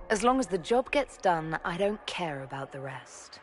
As long as the job gets done, I don't care about the rest.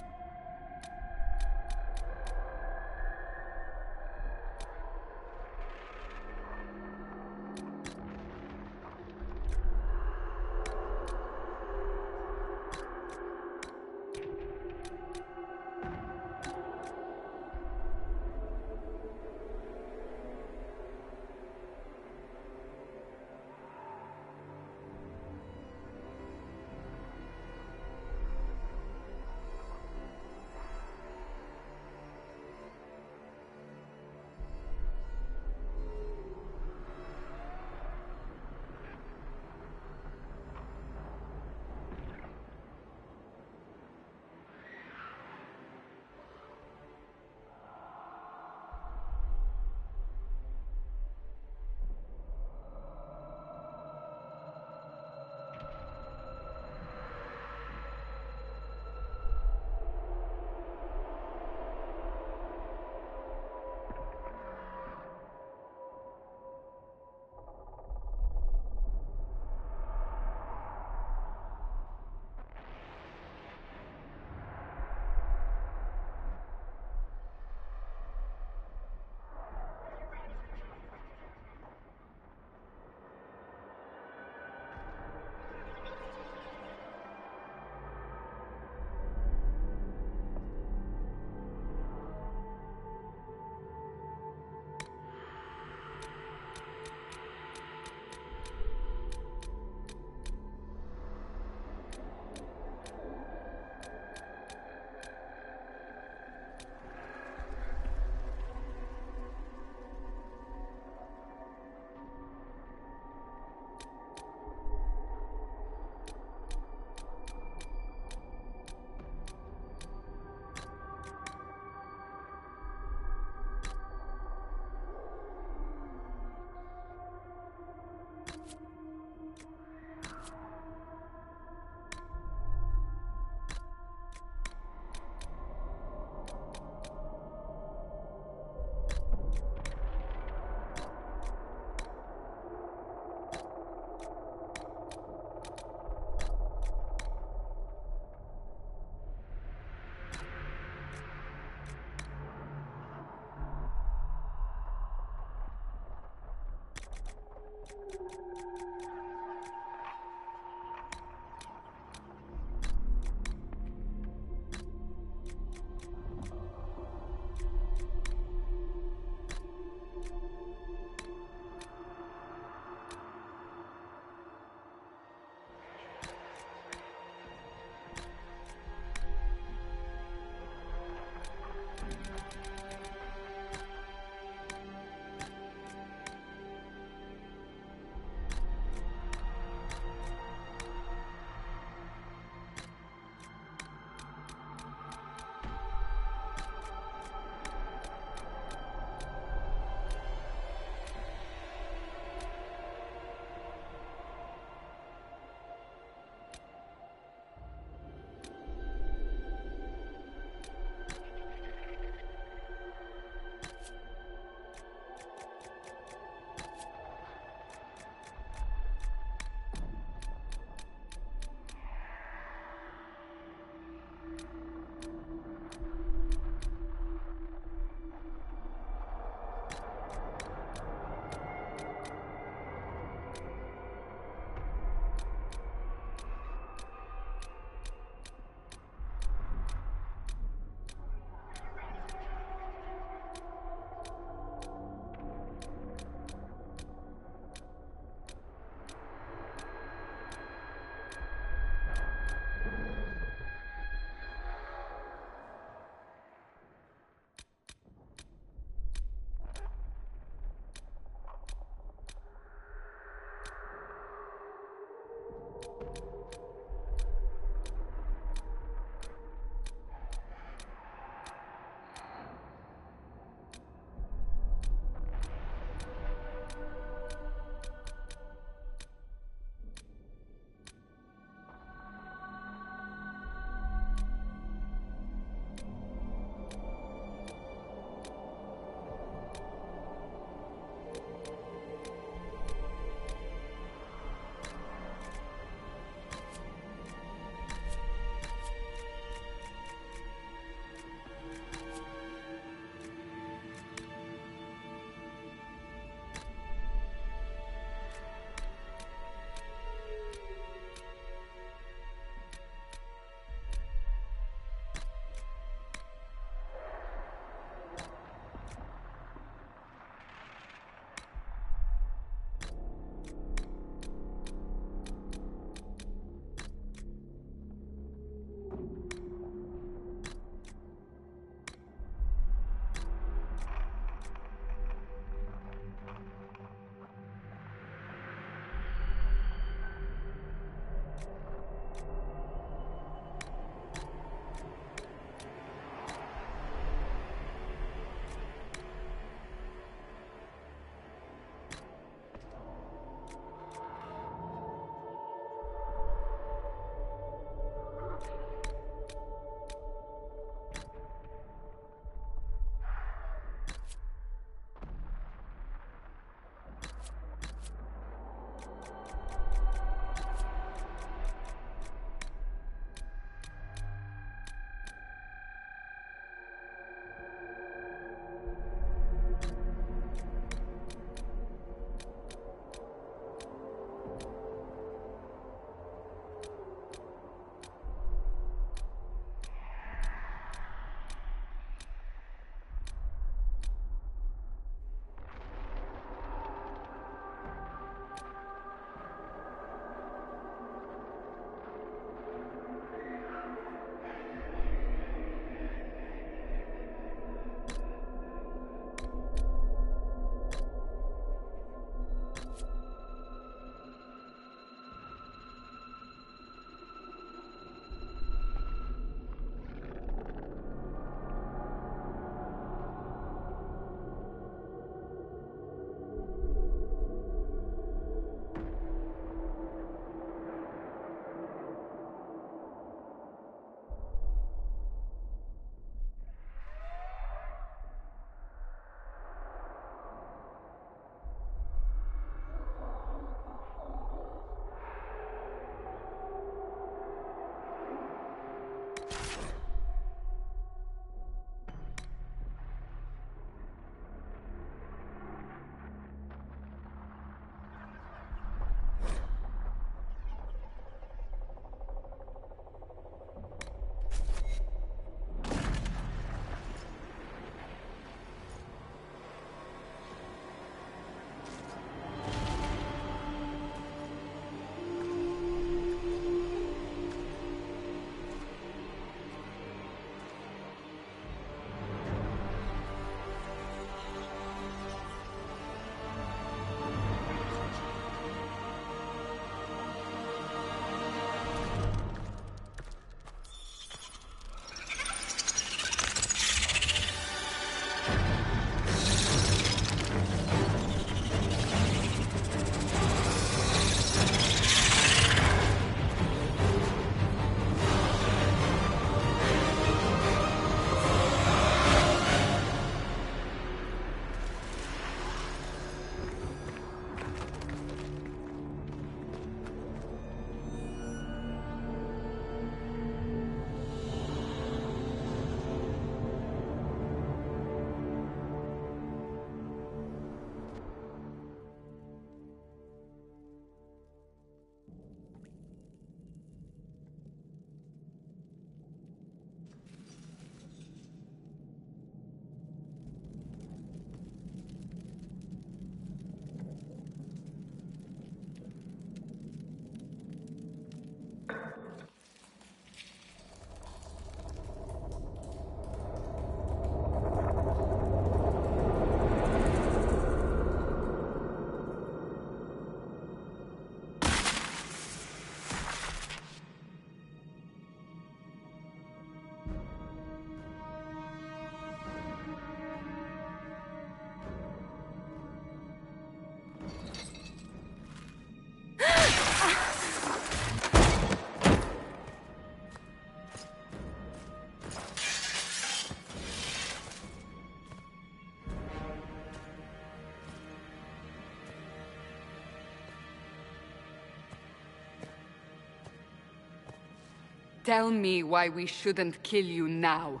tell me why we shouldn't kill you now.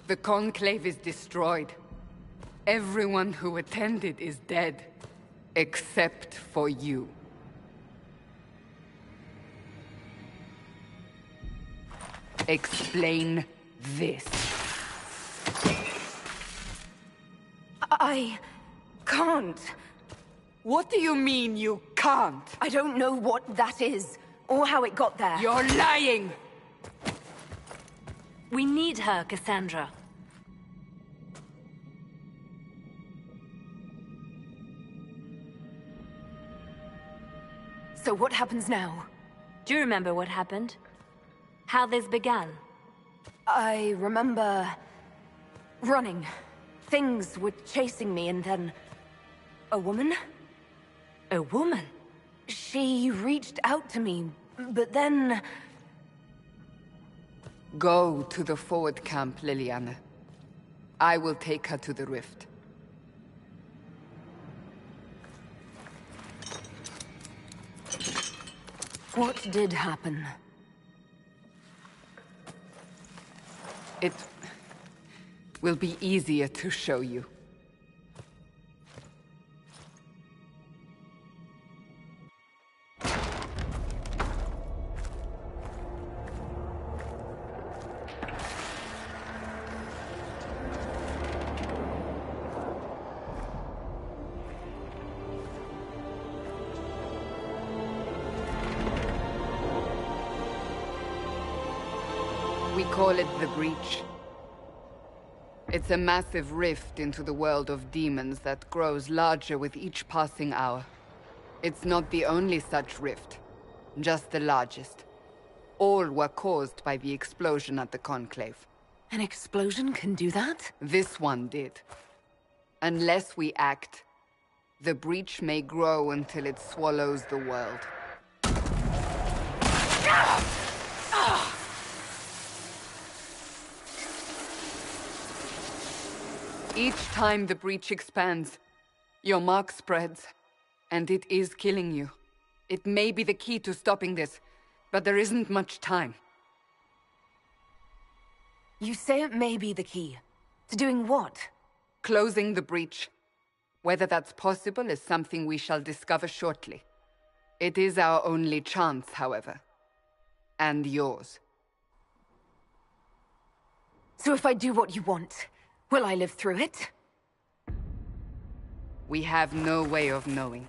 The Conclave is destroyed. Everyone who attended is dead. Except for you. Explain this. I can't. What do you mean you can't? I don't know what that is, or how it got there. You're lying! We need her, Cassandra. So what happens now? Do you remember what happened? How this began? I remember... running. Things were chasing me, and then... a woman? A woman? She reached out to me, but then... Go to the forward camp, Liliana. I will take her to the rift. What did happen? It will be easier to show you. We call it the Breach. It's a massive rift into the world of demons that grows larger with each passing hour. It's not the only such rift, just the largest. All were caused by the explosion at the Conclave. An explosion can do that? This one did. Unless we act, the Breach may grow until it swallows the world. Each time the Breach expands, your mark spreads, and it is killing you. It may be the key to stopping this, but there isn't much time. You say it may be the key. To doing what? Closing the Breach. Whether that's possible is something we shall discover shortly. It is our only chance, however. And yours. So if I do what you want, will I live through it? We have no way of knowing.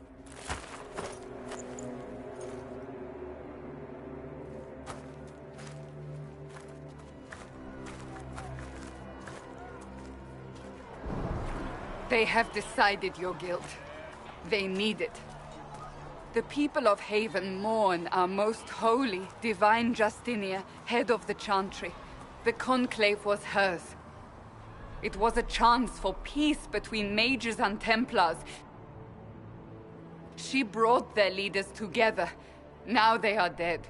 They have decided your guilt. They need it. The people of Haven mourn our most holy, divine Justinia, head of the Chantry. The Conclave was hers. It was a chance for peace between mages and Templars. She brought their leaders together. Now they are dead.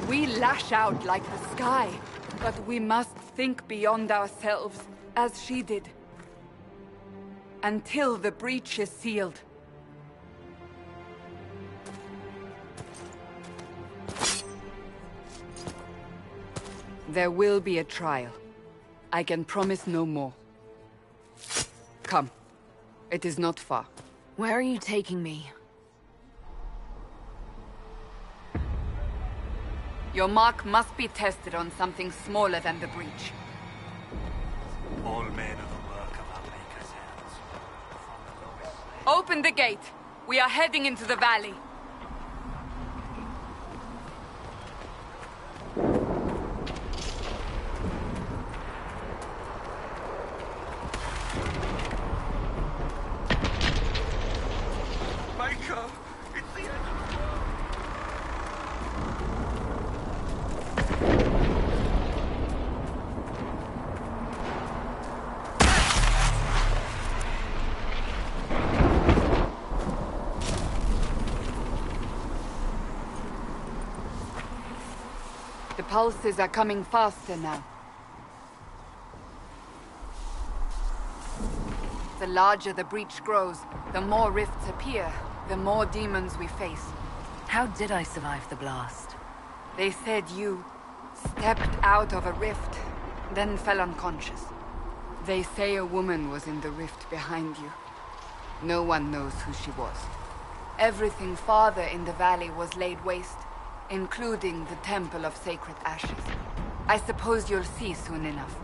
We lash out like the sky, but we must think beyond ourselves, as she did. Until the Breach is sealed. There will be a trial. I can promise no more. Come. It is not far. Where are you taking me? Your mark must be tested on something smaller than the Breach. All men of the work of our Maker's hands. Open the gate. We are heading into the valley. Maker! It's the end of the world! The pulses are coming faster now. The larger the Breach grows, the more rifts appear, the more demons we face. How did I survive the blast? They said you stepped out of a rift, then fell unconscious. They say a woman was in the rift behind you. No one knows who she was. Everything farther in the valley was laid waste, including the Temple of Sacred Ashes. I suppose you'll see soon enough.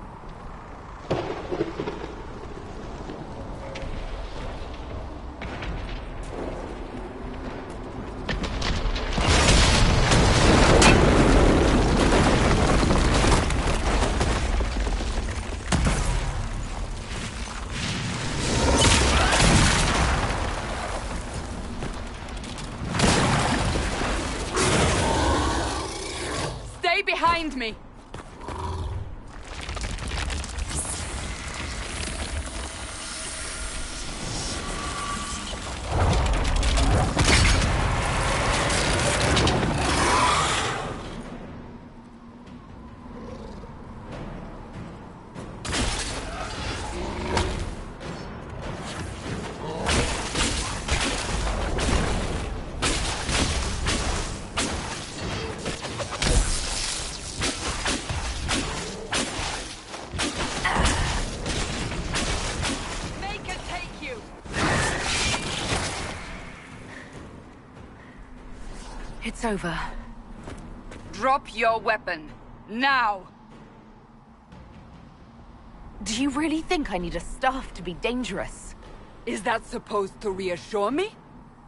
Stay behind me! It's over. Drop your weapon. Now! Do you really think I need a staff to be dangerous? Is that supposed to reassure me?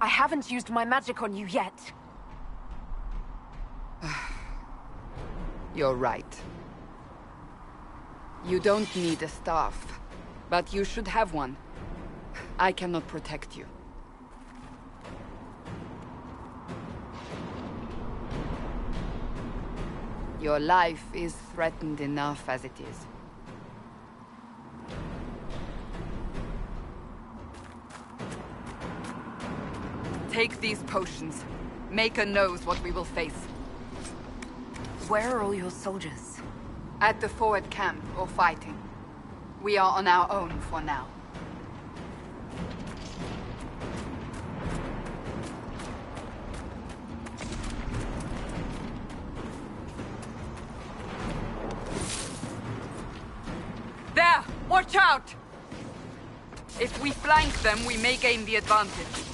I haven't used my magic on you yet. You're right. You don't need a staff, but you should have one. I cannot protect you. Your life is threatened enough as it is. Take these potions. Maker knows what we will face. Where are all your soldiers? At the forward camp, or fighting. We are on our own for now. There! Watch out! If we flank them, we may gain the advantage.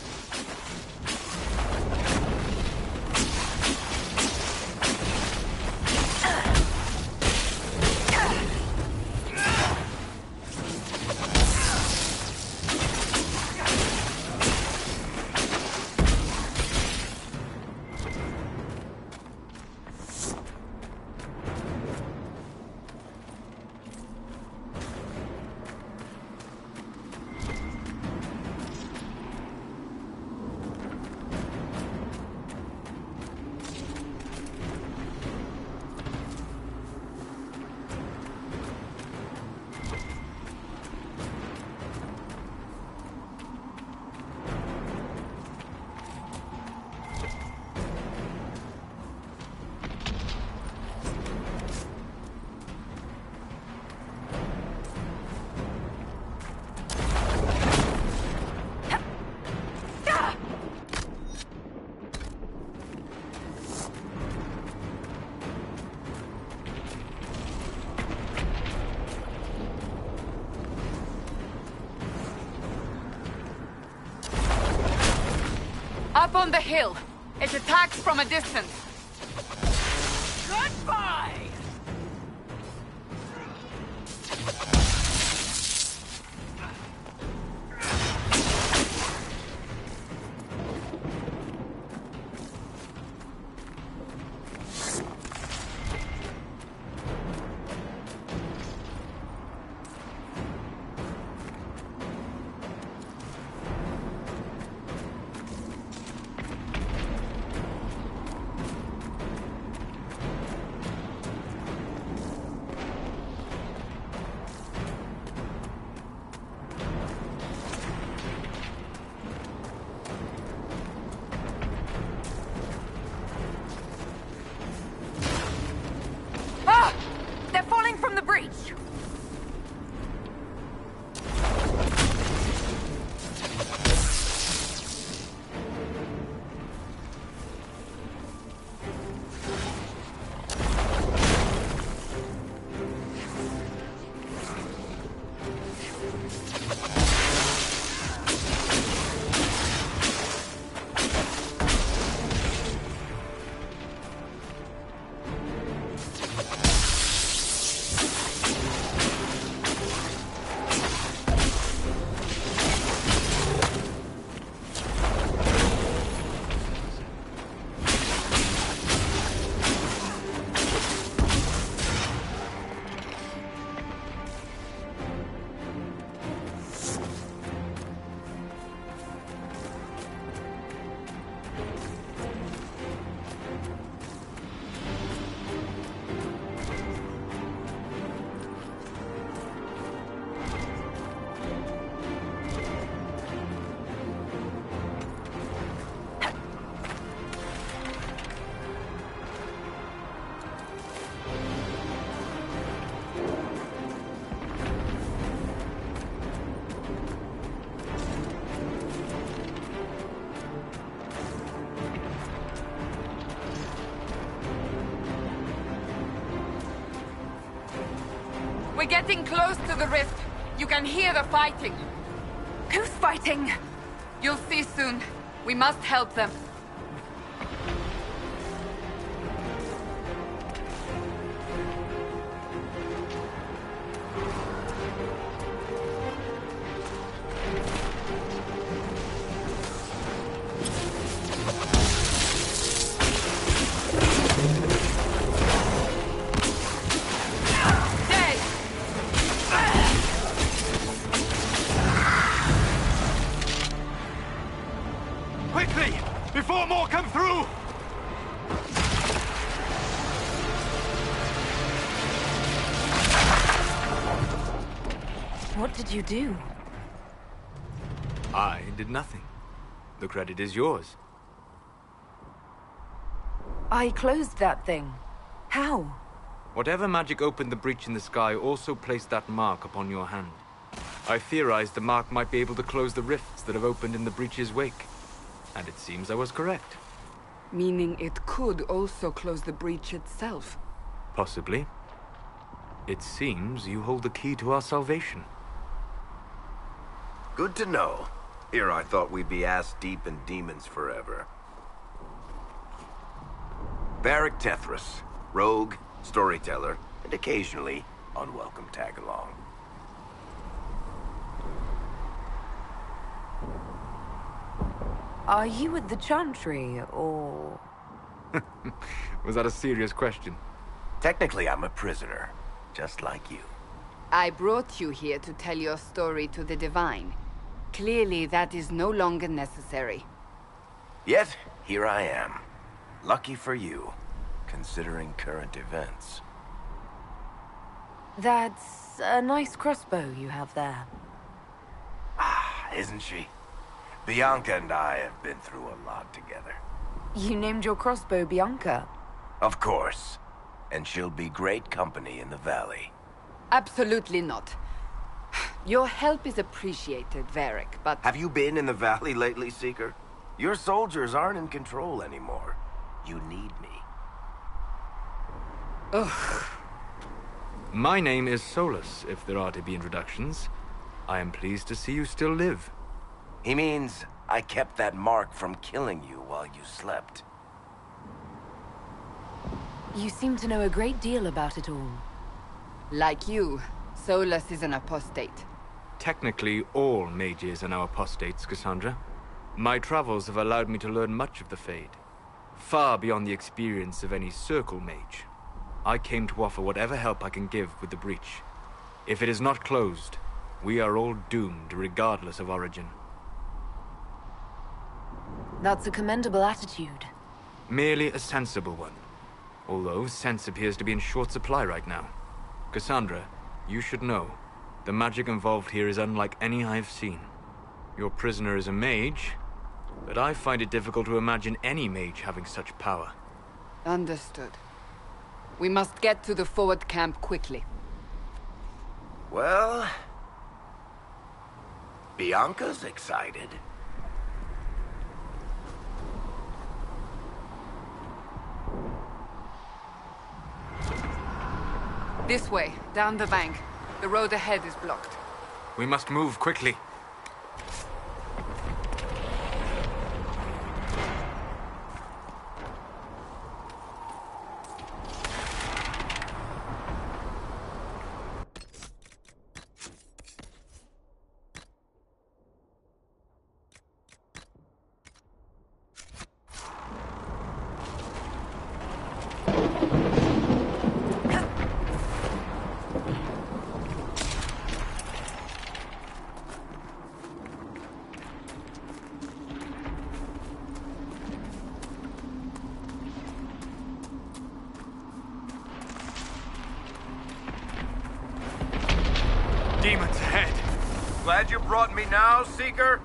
Up on the hill. It attacks from a distance. Goodbye! We're getting close to the rift. You can hear the fighting. Who's fighting? You'll see soon. We must help them. Quickly! Before more come through! What did you do? I did nothing. The credit is yours. I closed that thing. How? Whatever magic opened the breach in the sky also placed that mark upon your hand. I theorized the mark might be able to close the rifts that have opened in the breach's wake. And it seems I was correct. Meaning it could also close the breach itself. Possibly. It seems you hold the key to our salvation. Good to know. Here I thought we'd be ass-deep in demons forever. Varric Tethras, rogue, storyteller, and occasionally unwelcome tag-along. Are you with the Chantry, or...? Was that a serious question? Technically, I'm a prisoner, just like you. I brought you here to tell your story to the Divine. Clearly, that is no longer necessary. Yet, here I am. Lucky for you, considering current events. That's a nice crossbow you have there. Ah, isn't she? Bianca and I have been through a lot together. You named your crossbow Bianca. Of course. And she'll be great company in the valley. Absolutely not. Your help is appreciated, Varric, but... Have you been in the valley lately, Seeker? Your soldiers aren't in control anymore. You need me. Ugh. My name is Solus, if there are to be introductions. I am pleased to see you still live. He means I kept that mark from killing you while you slept. You seem to know a great deal about it all. Like you, Solus is an apostate. Technically, all mages are now apostates, Cassandra. My travels have allowed me to learn much of the Fade. Far beyond the experience of any circle mage. I came to offer whatever help I can give with the breach. If it is not closed, we are all doomed regardless of origin. That's a commendable attitude. Merely a sensible one. Although sense appears to be in short supply right now. Cassandra, you should know. The magic involved here is unlike any I've seen. Your prisoner is a mage, but I find it difficult to imagine any mage having such power. Understood. We must get to the forward camp quickly. Well... Bianca's excited. This way, down the bank. The road ahead is blocked. We must move quickly. Demons ahead. Glad you brought me now, Seeker?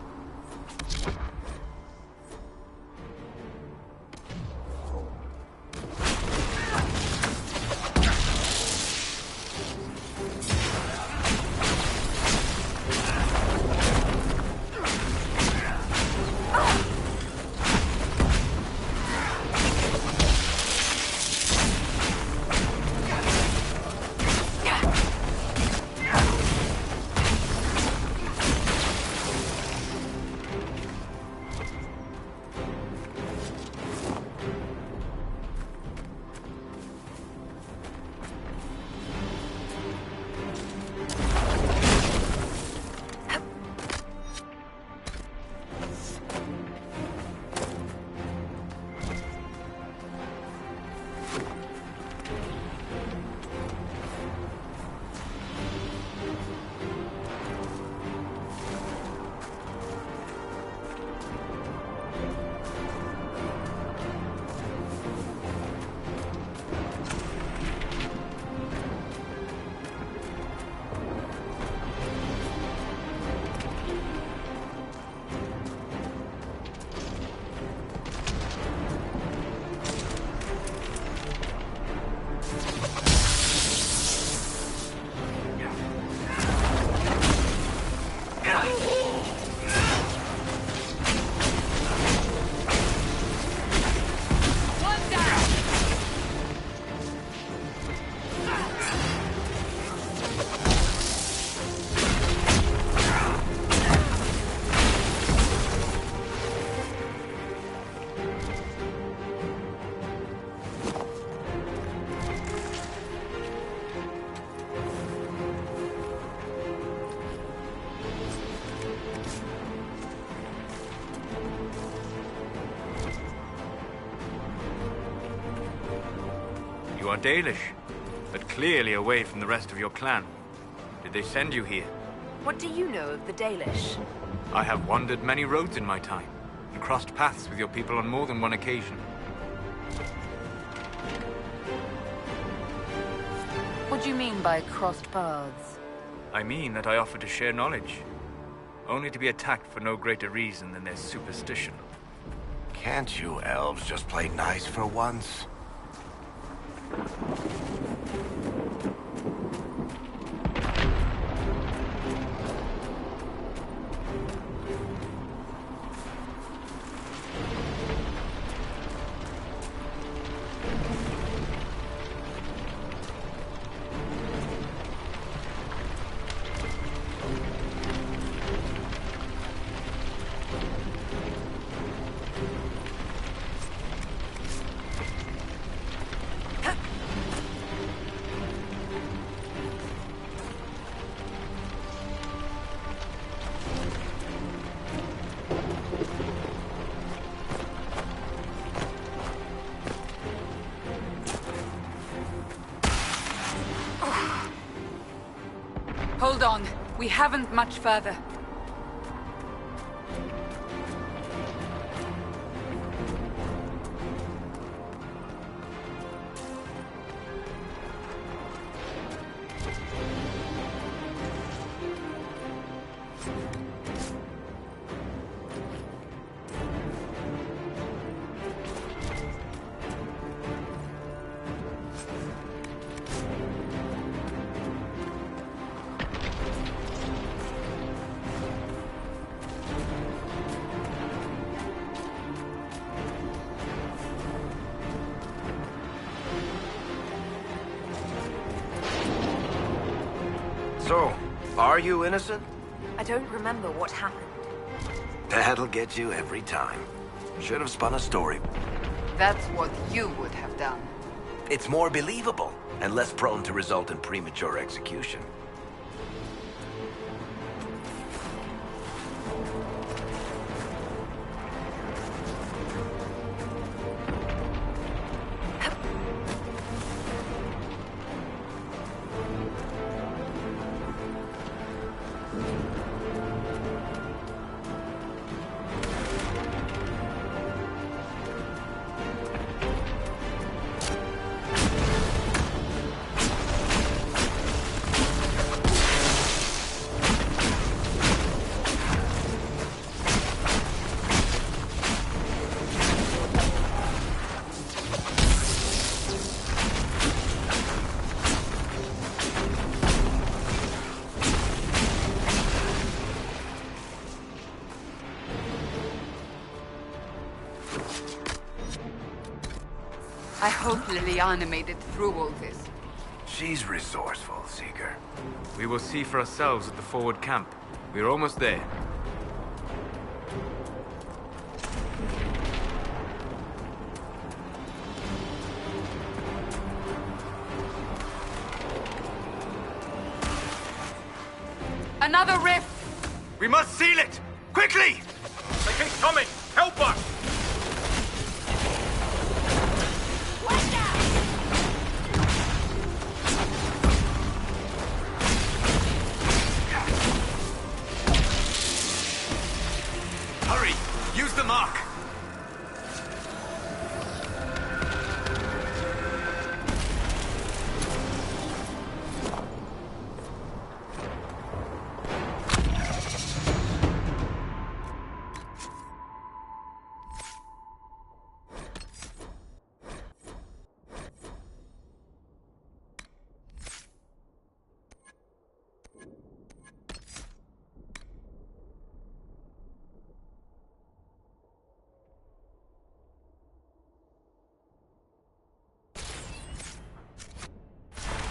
are Dalish, but clearly away from the rest of your clan. Did they send you here? What do you know of the Dalish? I have wandered many roads in my time, and crossed paths with your people on more than one occasion. What do you mean by crossed paths? I mean that I offer to share knowledge, only to be attacked for no greater reason than their superstition. Can't you elves just play nice for once? Hold on. We haven't much further. So, are you innocent? I don't remember what happened. That'll get you every time. Should have spun a story. That's what you would have done. It's more believable, and less prone to result in premature execution. I hope Liliana made it through all this. She's resourceful, Seeker. We will see for ourselves at the forward camp. We are almost there. Another rift! We must seal it! Quickly! They keep coming! Help us! Hurry! Use the mark!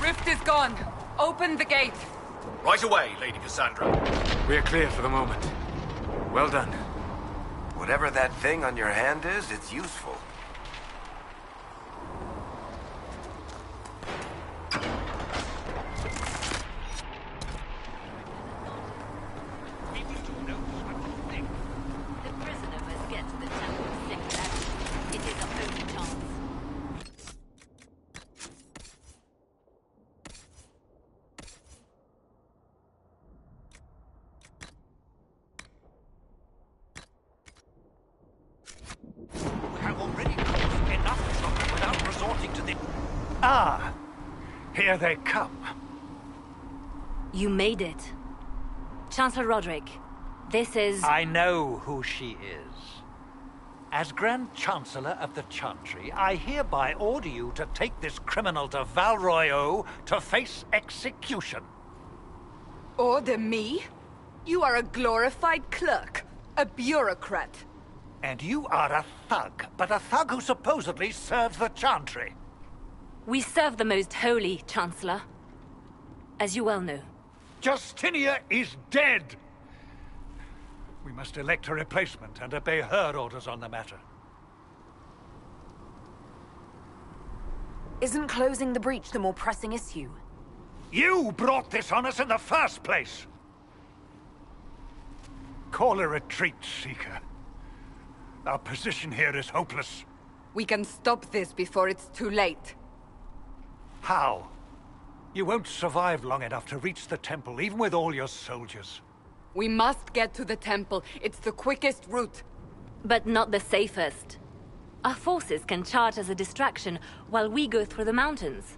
Rift is gone. Open the gate. Right away, Lady Cassandra. We are clear for the moment. Well done. Whatever that thing on your hand is, it's useful. The prisoner must get to the temple of Sixth. It is our only chance. Ah, here they come. You made it. Chancellor Roderick, this is... I know who she is. As Grand Chancellor of the Chantry, I hereby order you to take this criminal to Val Royeaux to face execution. Order me? You are a glorified clerk, a bureaucrat. And you are a thug, but a thug who supposedly serves the Chantry. We serve the most holy, Chancellor. As you well know. Justinia is dead! We must elect a replacement and obey her orders on the matter. Isn't closing the breach the more pressing issue? You brought this on us in the first place! Call a retreat, Seeker. Our position here is hopeless. We can stop this before it's too late. How? You won't survive long enough to reach the temple, even with all your soldiers. We must get to the temple. It's the quickest route. But not the safest. Our forces can charge as a distraction while we go through the mountains.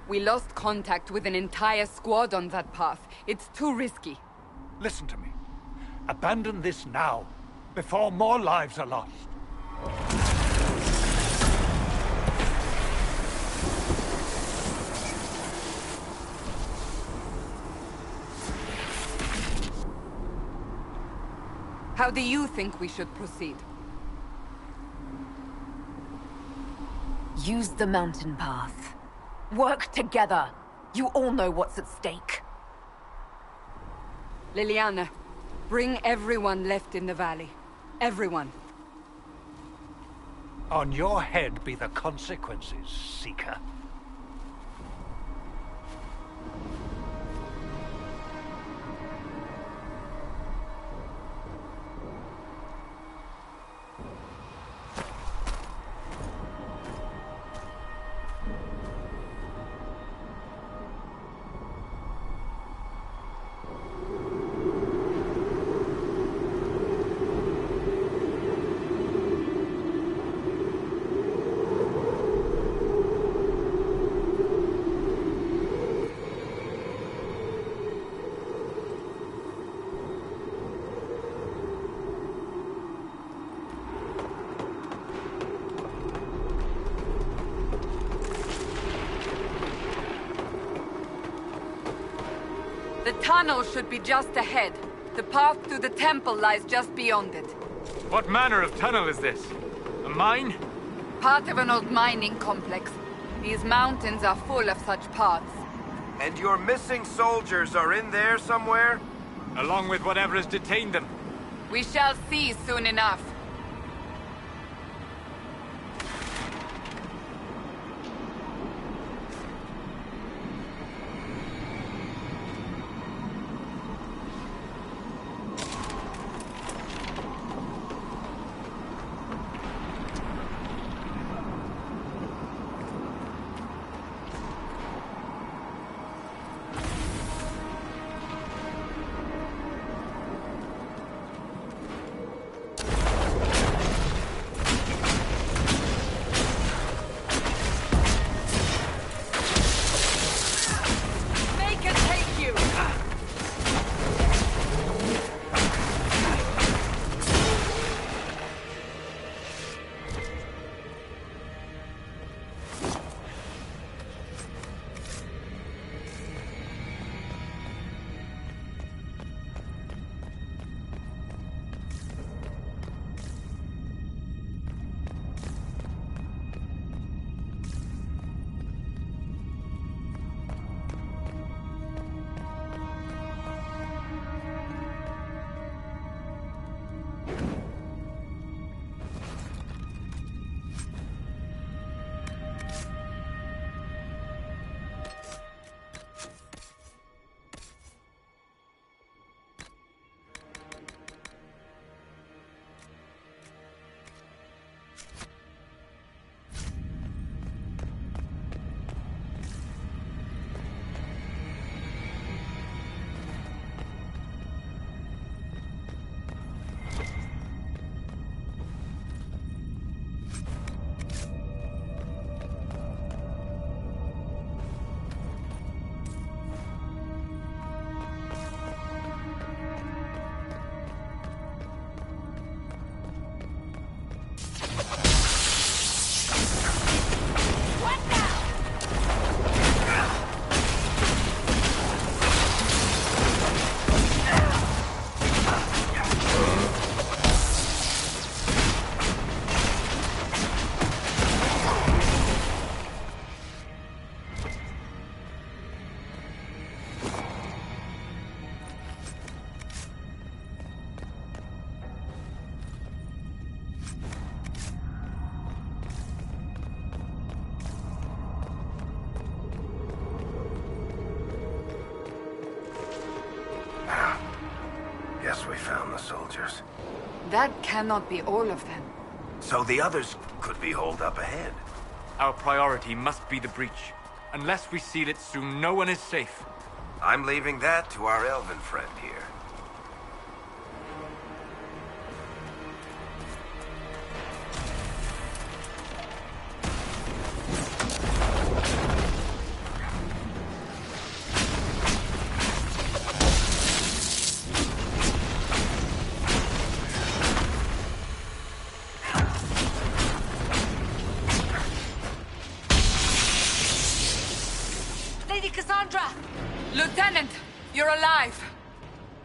We lost contact with an entire squad on that path. It's too risky. Listen to me. Abandon this now, before more lives are lost. How do you think we should proceed? Use the mountain path. Work together. You all know what's at stake. Liliana, bring everyone left in the valley. Everyone. On your head be the consequences, Seeker. The tunnel should be just ahead. The path to the temple lies just beyond it. What manner of tunnel is this? A mine? Part of an old mining complex. These mountains are full of such paths. And your missing soldiers are in there somewhere? Along with whatever has detained them. We shall see soon enough. soldiers. That cannot be all of them. So the others could be holed up ahead. Our priority must be the breach. Unless we seal it soon, no one is safe. I'm leaving that to our elven friend here. Lady Cassandra! Lieutenant, you're alive.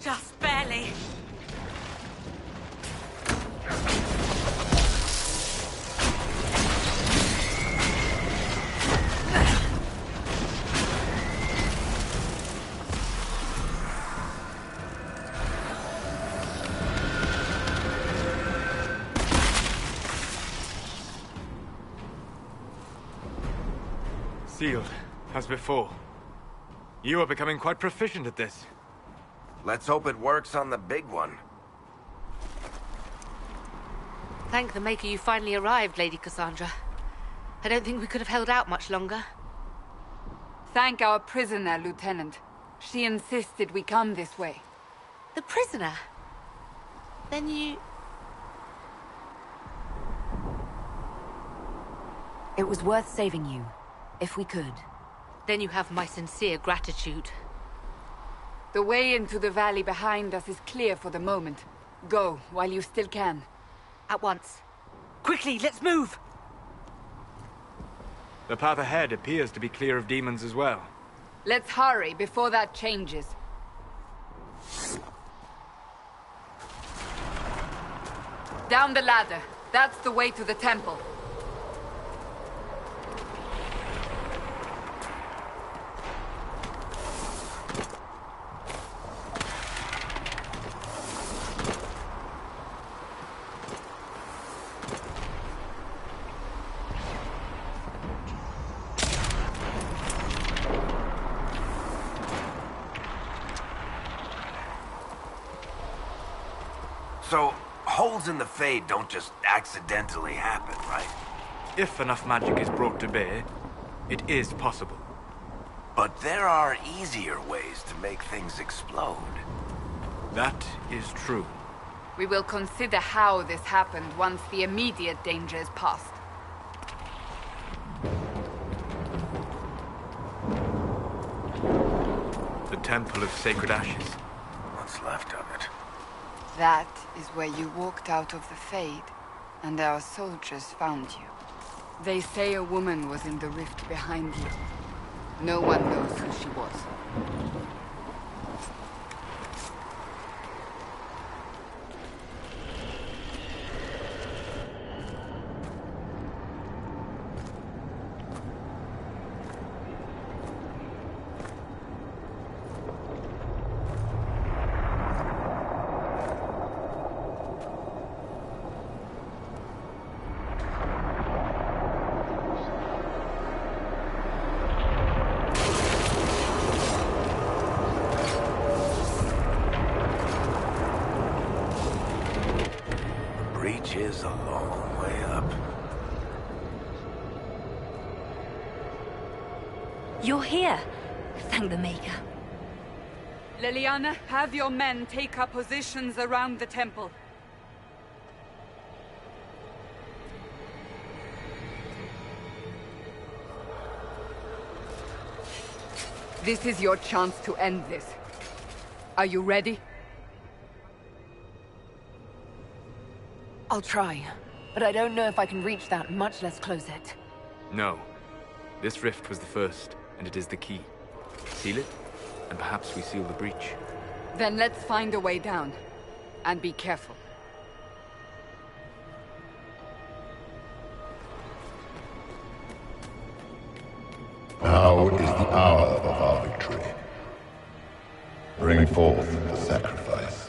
Just barely. Sealed, as before. You are becoming quite proficient at this. Let's hope it works on the big one. Thank the Maker you finally arrived, Lady Cassandra. I don't think we could have held out much longer. Thank our prisoner, Lieutenant. She insisted we come this way. The prisoner? Then you... It was worth saving you, if we could. Then you have my sincere gratitude. The way into the valley behind us is clear for the moment. Go, while you still can. At once. Quickly, let's move! The path ahead appears to be clear of demons as well. Let's hurry before that changes. Down the ladder. That's the way to the temple. So, holes in the Fade don't just accidentally happen, right? If enough magic is brought to bear, it is possible. But there are easier ways to make things explode. That is true. We will consider how this happened once the immediate danger is past. The Temple of Sacred Ashes. What's left of it? That is where you walked out of the Fade, and our soldiers found you. They say a woman was in the rift behind you. No one knows who she was. Breach is a long way up. You're here. Thank the Maker. Leliana, have your men take up positions around the temple. This is your chance to end this. Are you ready? I'll try, but I don't know if I can reach that, much less close it. No. This rift was the first, and it is the key. Seal it, and perhaps we seal the breach. Then let's find a way down. And be careful. Now is the hour of our victory. Bring forth the sacrifice.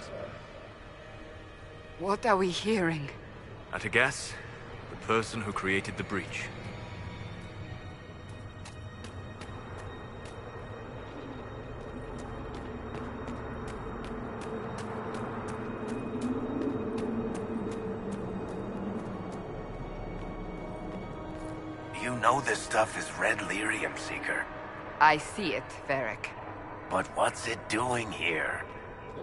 What are we hearing? At a guess, the person who created the breach. know this stuff is red lyrium, Seeker. I see it, Varric. But what's it doing here?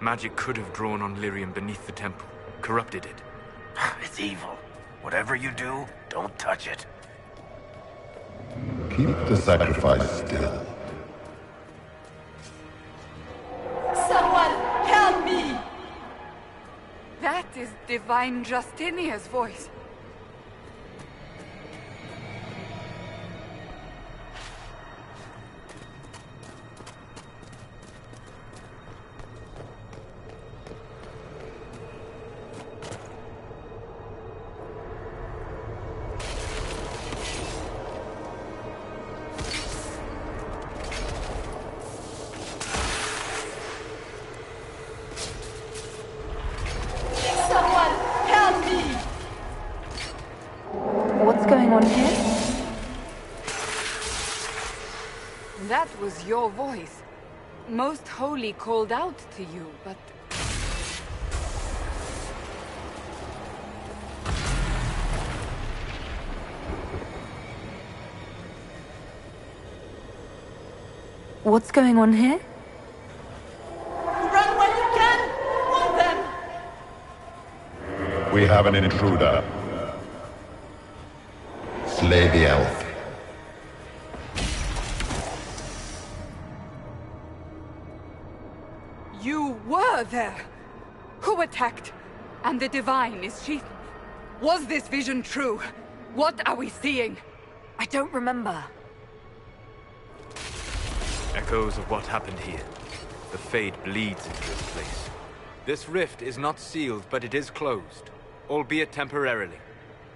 Magic could have drawn on lyrium beneath the temple, corrupted it. It's evil. Whatever you do, don't touch it. Keep the sacrifice still. Someone help me! That is Divine Justinia's voice. Someone help me! What's going on here? That was your voice. Most Holy called out to you, but... What's going on here? Run when you can! Want them! We have an intruder. Slay the elf. You were there! Who attacked? And the Divine, is she... Was this vision true? What are we seeing? I don't remember. Echoes of what happened here. The Fade bleeds into this place. This rift is not sealed, but it is closed, albeit temporarily.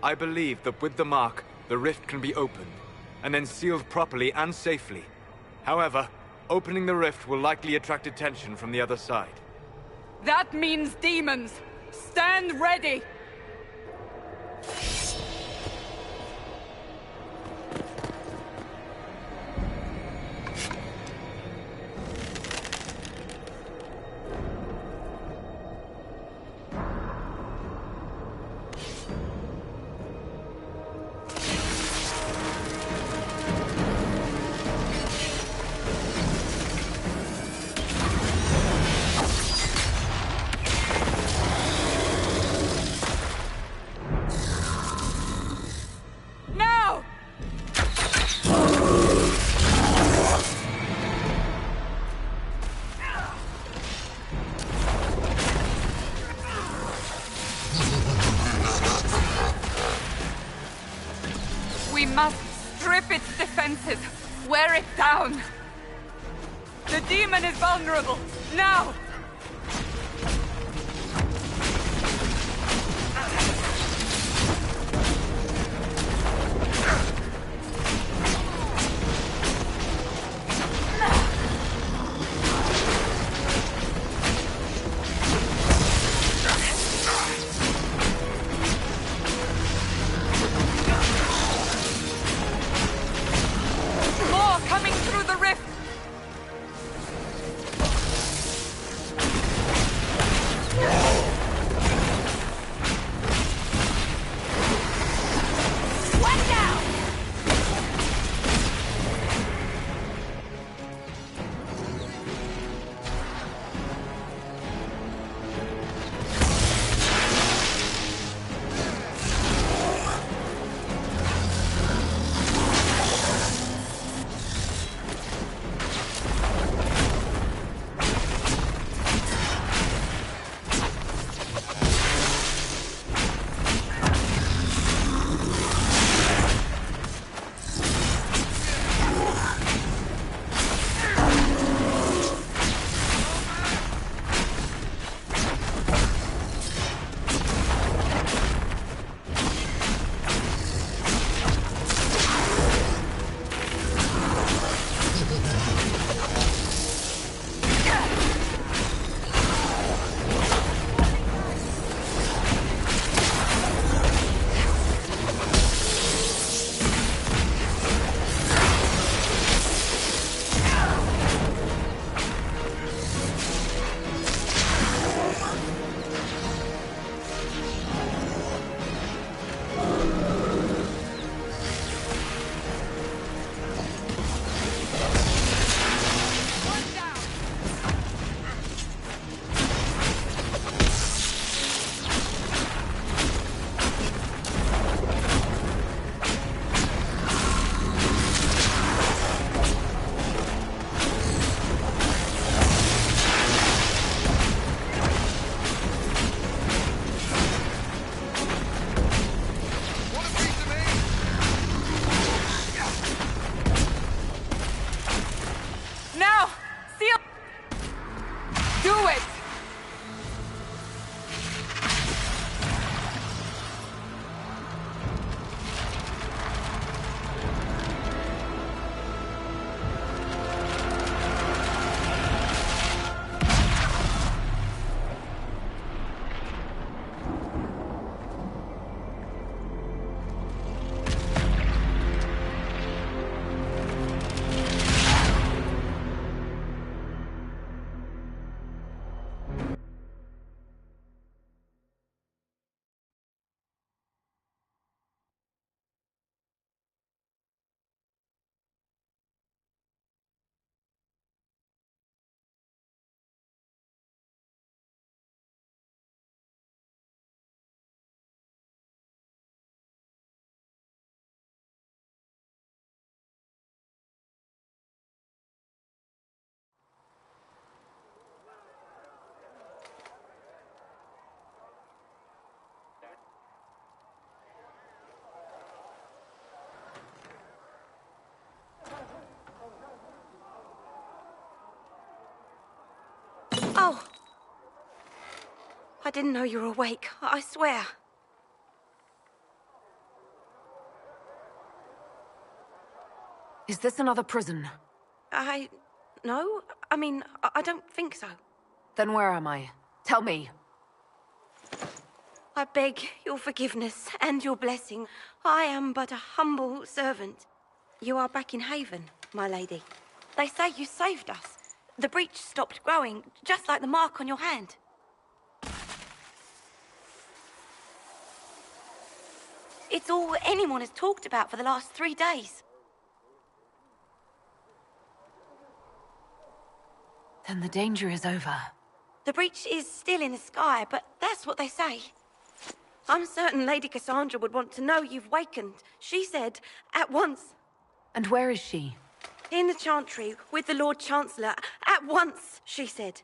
I believe that with the mark, the rift can be opened, and then sealed properly and safely. However, opening the rift will likely attract attention from the other side. That means demons! Stand ready! Now! We must strip its defenses, wear it down. The demon is vulnerable. Now! More coming through the rift! One down! Now! Seal! Do it! Oh! I didn't know you were awake, I swear. Is this another prison? No. I mean, I don't think so. Then where am I? Tell me. I beg your forgiveness and your blessing. I am but a humble servant. You are back in Haven, my lady. They say you saved us. The breach stopped growing, just like the mark on your hand. It's all anyone has talked about for the last 3 days. Then the danger is over. The breach is still in the sky, but that's what they say. I'm certain Lady Cassandra would want to know you've wakened. She said, at once. And where is she? In the Chantry, with the Lord Chancellor. At once, she said.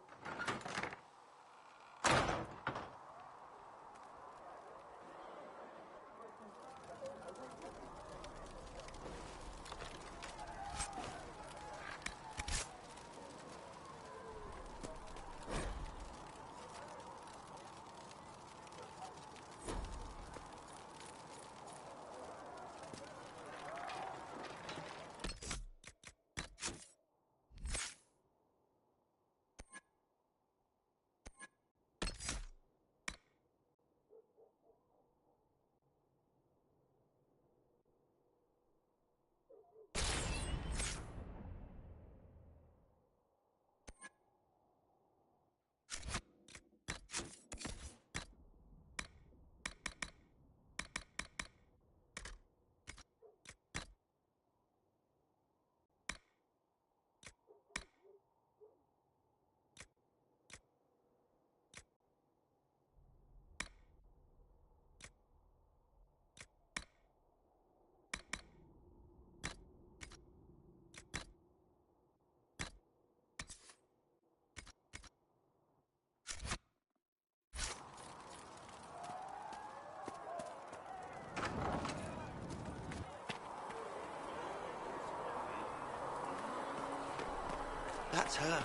That's her.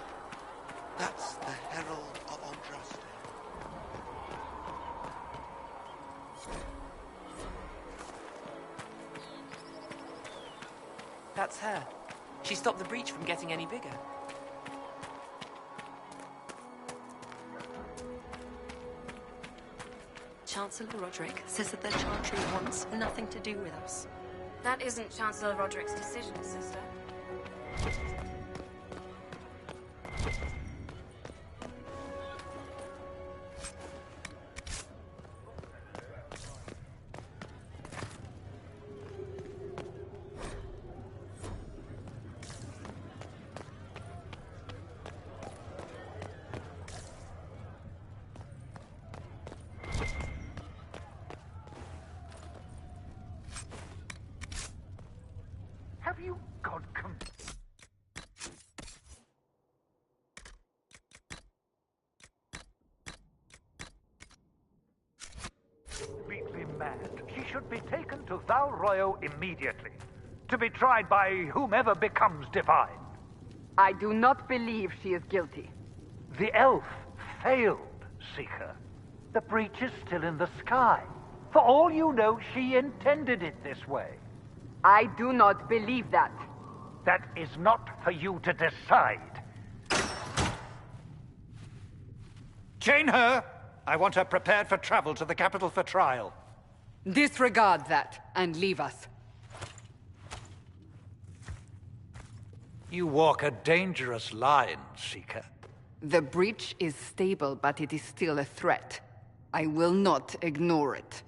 That's the Herald of Andraste. That's her. She stopped the breach from getting any bigger. Chancellor Roderick says that the Chantry wants nothing to do with us. That isn't Chancellor Roderick's decision, sister. Have you got completely mad? She should be taken to Val Royo immediately, to be tried by whomever becomes divine. I do not believe she is guilty. The elf failed, Seeker. The breach is still in the sky. For all you know, she intended it this way. I do not believe that. That is not for you to decide. Chain her! I want her prepared for travel to the capital for trial. Disregard that, and leave us. You walk a dangerous line, Seeker. The breach is stable, but it is still a threat. I will not ignore it.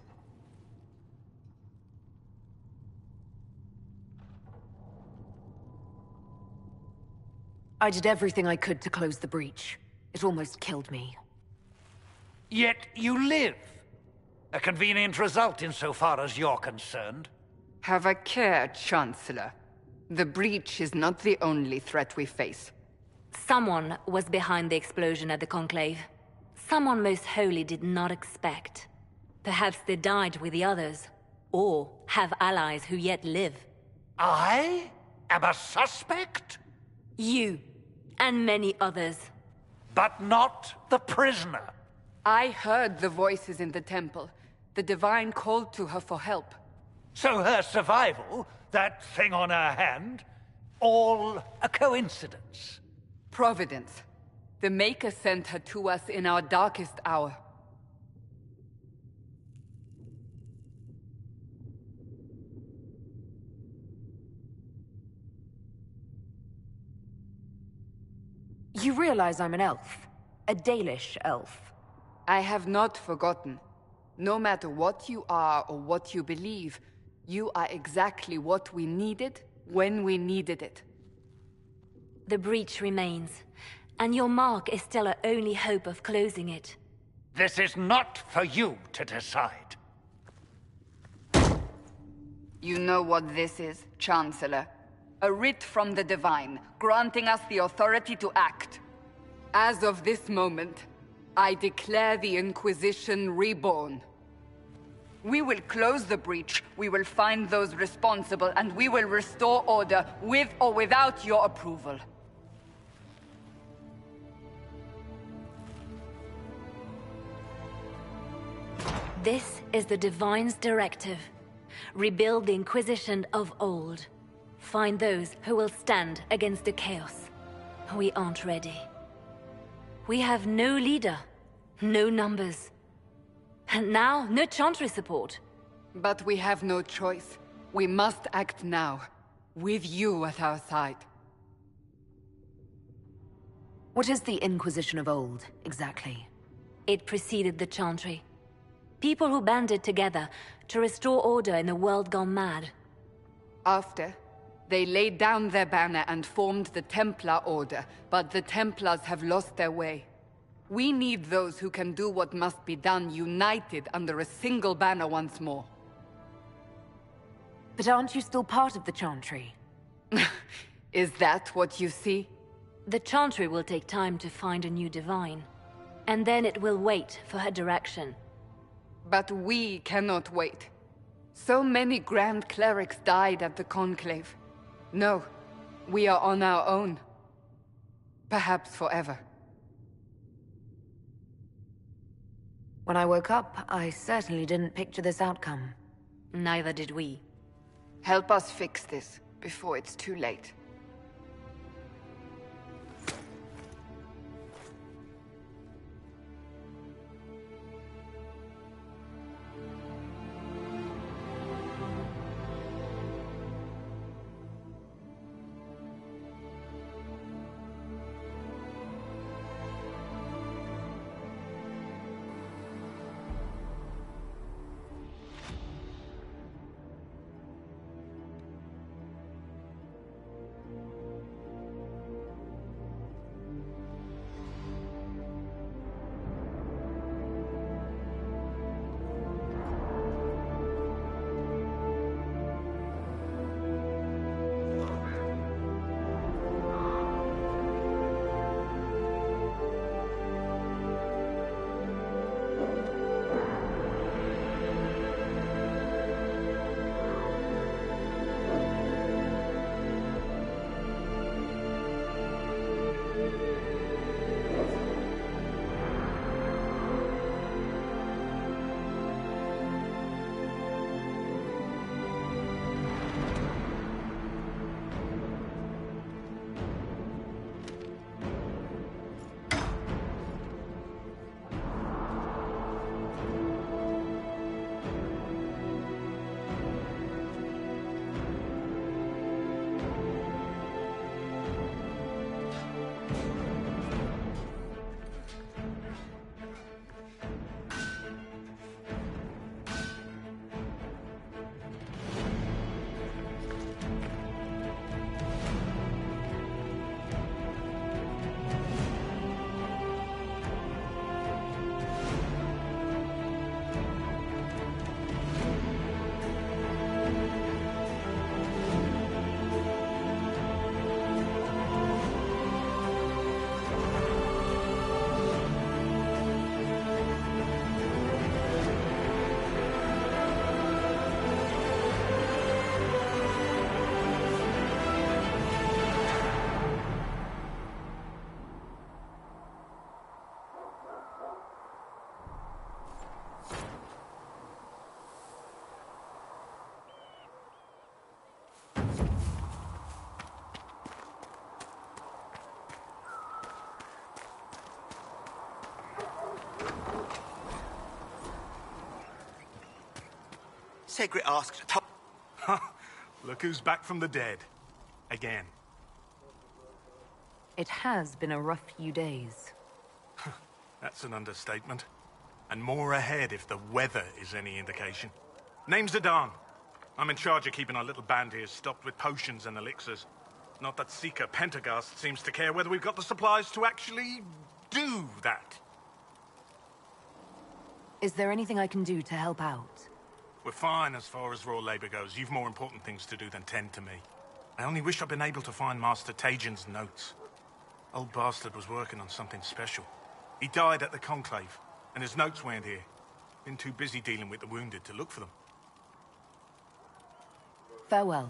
I did everything I could to close the breach. It almost killed me. Yet you live. A convenient result insofar as you're concerned. Have a care, Chancellor. The breach is not the only threat we face. Someone was behind the explosion at the Conclave. Someone Most Holy did not expect. Perhaps they died with the others, or have allies who yet live. I am a suspect? You, and many others. But not the prisoner. I heard the voices in the temple. The Divine called to her for help. So her survival, that thing on her hand, all a coincidence? Providence. The Maker sent her to us in our darkest hour. You realize I'm an elf? A Dalish elf. I have not forgotten. No matter what you are or what you believe, you are exactly what we needed when we needed it. The breach remains, and your mark is still our only hope of closing it. This is not for you to decide. You know what this is, Chancellor. A writ from the Divine, granting us the authority to act. As of this moment, I declare the Inquisition reborn. We will close the breach, we will find those responsible, and we will restore order with or without your approval. This is the Divine's directive. Rebuild the Inquisition of old. Find those who will stand against the chaos. We aren't ready. We have no leader, no numbers. And now, no Chantry support. But we have no choice. We must act now, with you at our side. What is the Inquisition of old, exactly? It preceded the Chantry. People who banded together to restore order in a world gone mad. After, they laid down their banner and formed the Templar Order, but the Templars have lost their way. We need those who can do what must be done, united under a single banner once more. But aren't you still part of the Chantry? Is that what you see? The Chantry will take time to find a new Divine. And then it will wait for her direction. But we cannot wait. So many Grand Clerics died at the Conclave. No, we are on our own. Perhaps forever. When I woke up, I certainly didn't picture this outcome. Neither did we. Help us fix this, before it's too late. Segret asked... Look who's back from the dead. Again. It has been a rough few days. That's an understatement. And more ahead if the weather is any indication. Name's Zidane. I'm in charge of keeping our little band here stocked with potions and elixirs. Not that Seeker Pentagast seems to care whether we've got the supplies to actually do that. Is there anything I can do to help out? We're fine as far as raw labor goes. You've more important things to do than tend to me. I only wish I'd been able to find Master Tajin's notes. Old bastard was working on something special. He died at the Conclave, and his notes weren't here. Been too busy dealing with the wounded to look for them. Farewell.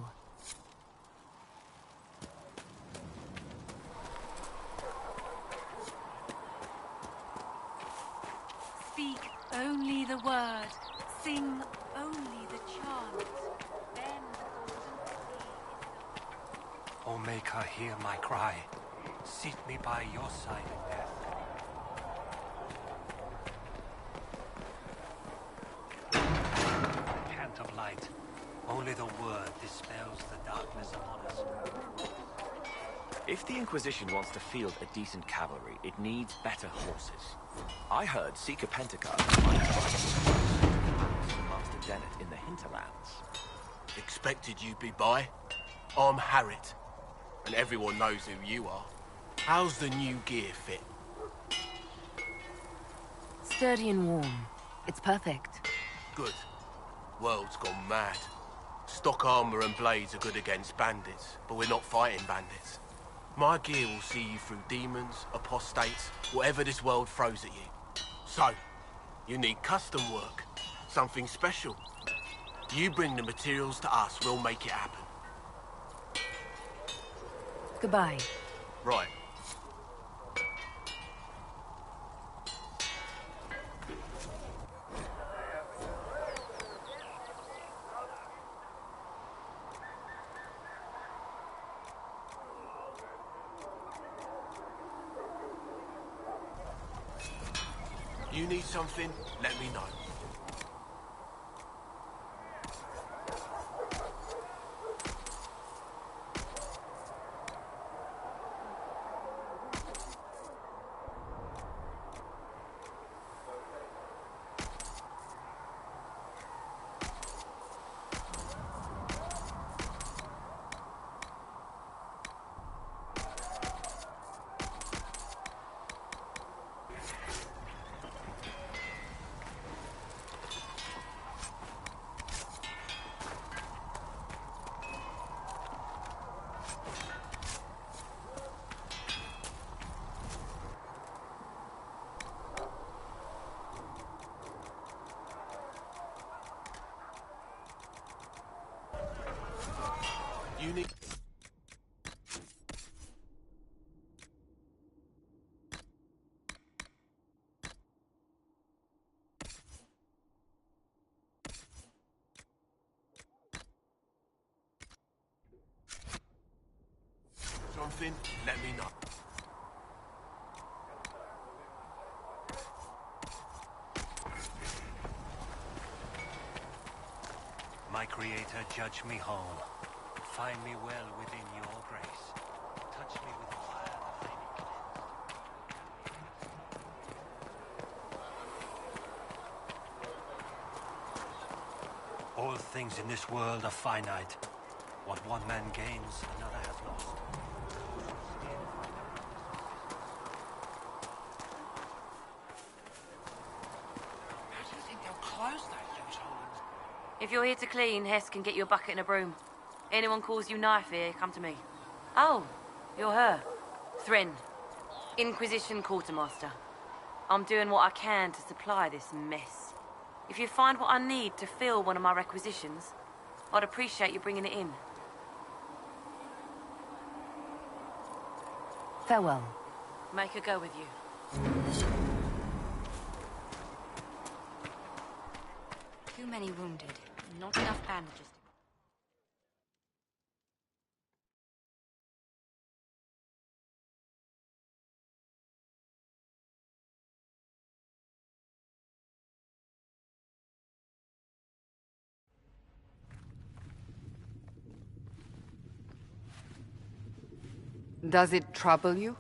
Speak only the word. Sing only the chant. Then O Maker, hear my cry. Seat me by your side in death. Cant of light. Only the word dispels the darkness upon us. If the Inquisition wants to field a decent cavalry, it needs better horses. I heard Seeker Pentagast might try Master Dennett in the hinterlands. Expected you'd be by. I'm Harriet, and everyone knows who you are. How's the new gear fit? Sturdy and warm. It's perfect. Good. World's gone mad. Stock armor and blades are good against bandits, but we're not fighting bandits. My gear will see you through demons, apostates, whatever this world throws at you. So, you need custom work. Something special. You bring the materials to us, we'll make it happen. Goodbye. Right. You need something, let me know. You need... Something, let me know. My Creator, judge me whole. Find me well within your grace. Touch me with fire that I may cleanse. All things in this world are finite. What one man gains, another has lost. How do you think they'll close that loose hole? If you're here to clean, Hess can get you a bucket and a broom. Anyone calls you knife here, come to me. Oh, you're her. Thrin, Inquisition Quartermaster. I'm doing what I can to supply this mess. If you find what I need to fill one of my requisitions, I'd appreciate you bringing it in. Farewell. Make her go with you. Too many wounded. Not enough bandages. Does it trouble you?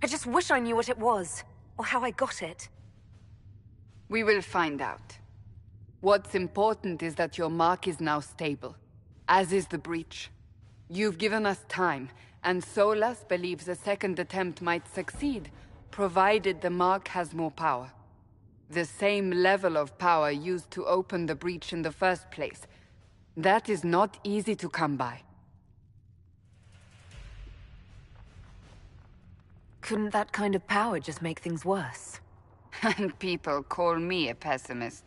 I just wish I knew what it was, or how I got it. We will find out. What's important is that your mark is now stable, as is the breach. You've given us time, and Solas believes a second attempt might succeed, provided the mark has more power. The same level of power used to open the breach in the first place. That is not easy to come by. Couldn't that kind of power just make things worse? And people call me a pessimist.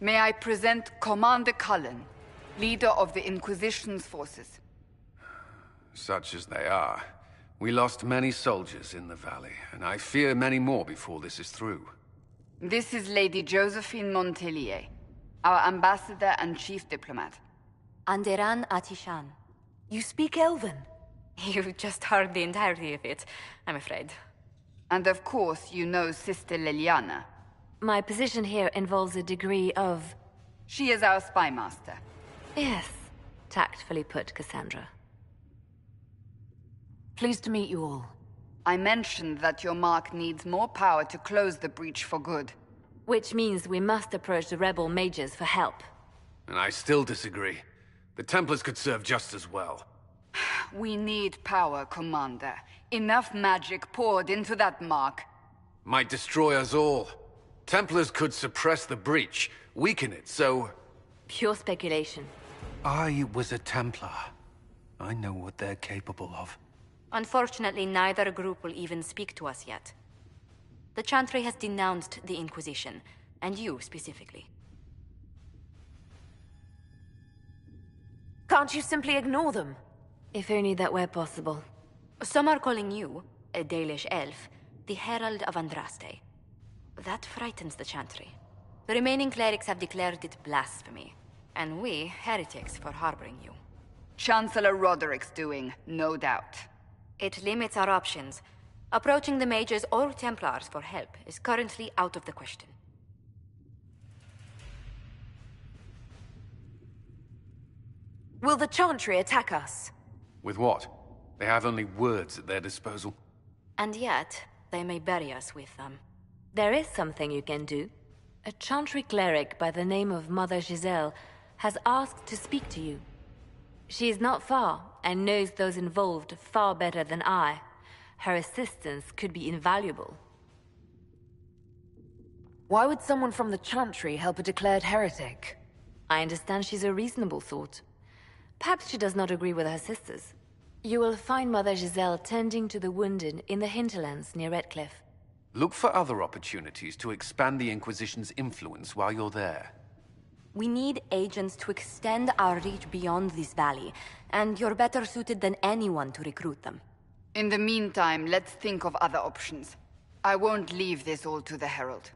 May I present Commander Cullen, leader of the Inquisition's forces. Such as they are. We lost many soldiers in the valley, and I fear many more before this is through. This is Lady Josephine Montelier, our ambassador and chief diplomat. Anderan Atishan. You speak Elven? You've just heard the entirety of it, I'm afraid. And of course, you know Sister Liliana. My position here involves a degree of... She is our spy master. Yes, tactfully put, Cassandra. Pleased to meet you all. I mentioned that your mark needs more power to close the breach for good. Which means we must approach the rebel mages for help. And I still disagree. The Templars could serve just as well. We need power, Commander. Enough magic poured into that mark. Might destroy us all. Templars could suppress the breach, weaken it, so... Pure speculation. I was a Templar. I know what they're capable of. Unfortunately, neither group will even speak to us yet. The Chantry has denounced the Inquisition, and you specifically. Can't you simply ignore them? If only that were possible. Some are calling you, a Dalish elf, the Herald of Andraste. That frightens the Chantry. The remaining clerics have declared it blasphemy, and we, heretics, for harboring you. Chancellor Roderick's doing, no doubt. It limits our options. Approaching the mages or Templars for help is currently out of the question. Will the Chantry attack us? With what? They have only words at their disposal. And yet, they may bury us with them. There is something you can do. A Chantry cleric by the name of Mother Giselle has asked to speak to you. She is not far, and knows those involved far better than I. Her assistance could be invaluable. Why would someone from the Chantry help a declared heretic? I understand she's a reasonable sort. Perhaps she does not agree with her sisters. You will find Mother Giselle tending to the wounded in the hinterlands near Redcliffe. Look for other opportunities to expand the Inquisition's influence while you're there. We need agents to extend our reach beyond this valley, and you're better suited than anyone to recruit them. In the meantime, let's think of other options. I won't leave this all to the Herald.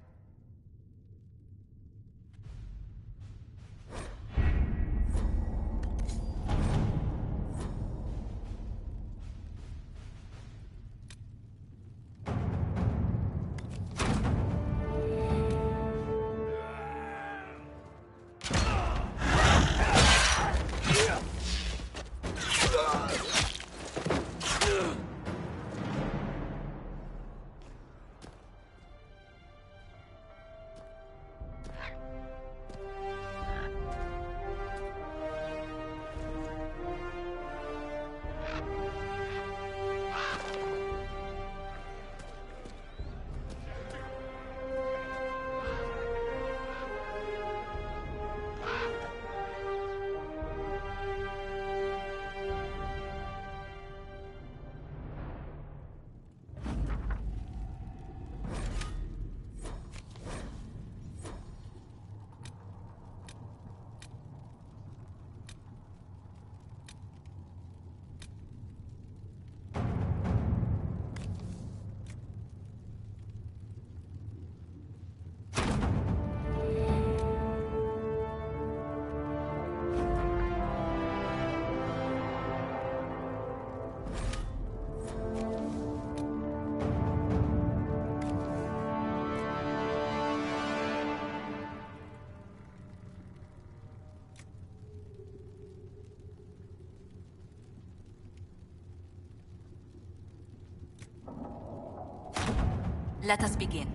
Let us begin.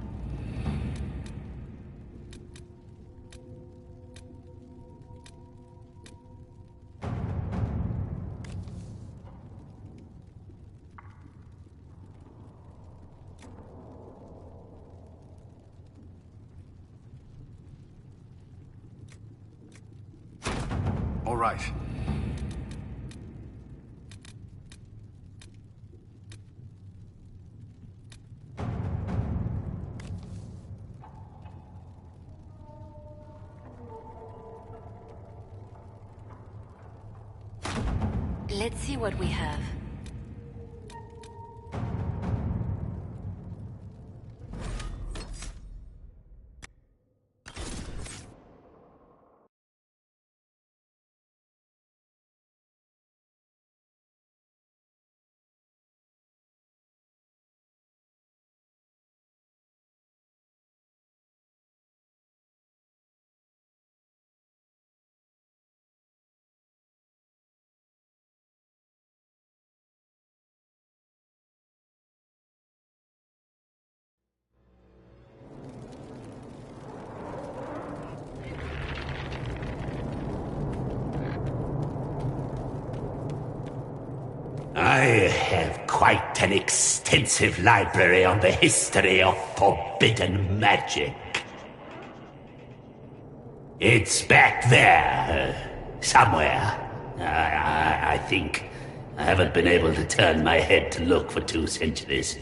All right. Let's see what we have. I have quite an extensive library on the history of forbidden magic. It's back there, somewhere. I think. I haven't been able to turn my head to look for 2 centuries.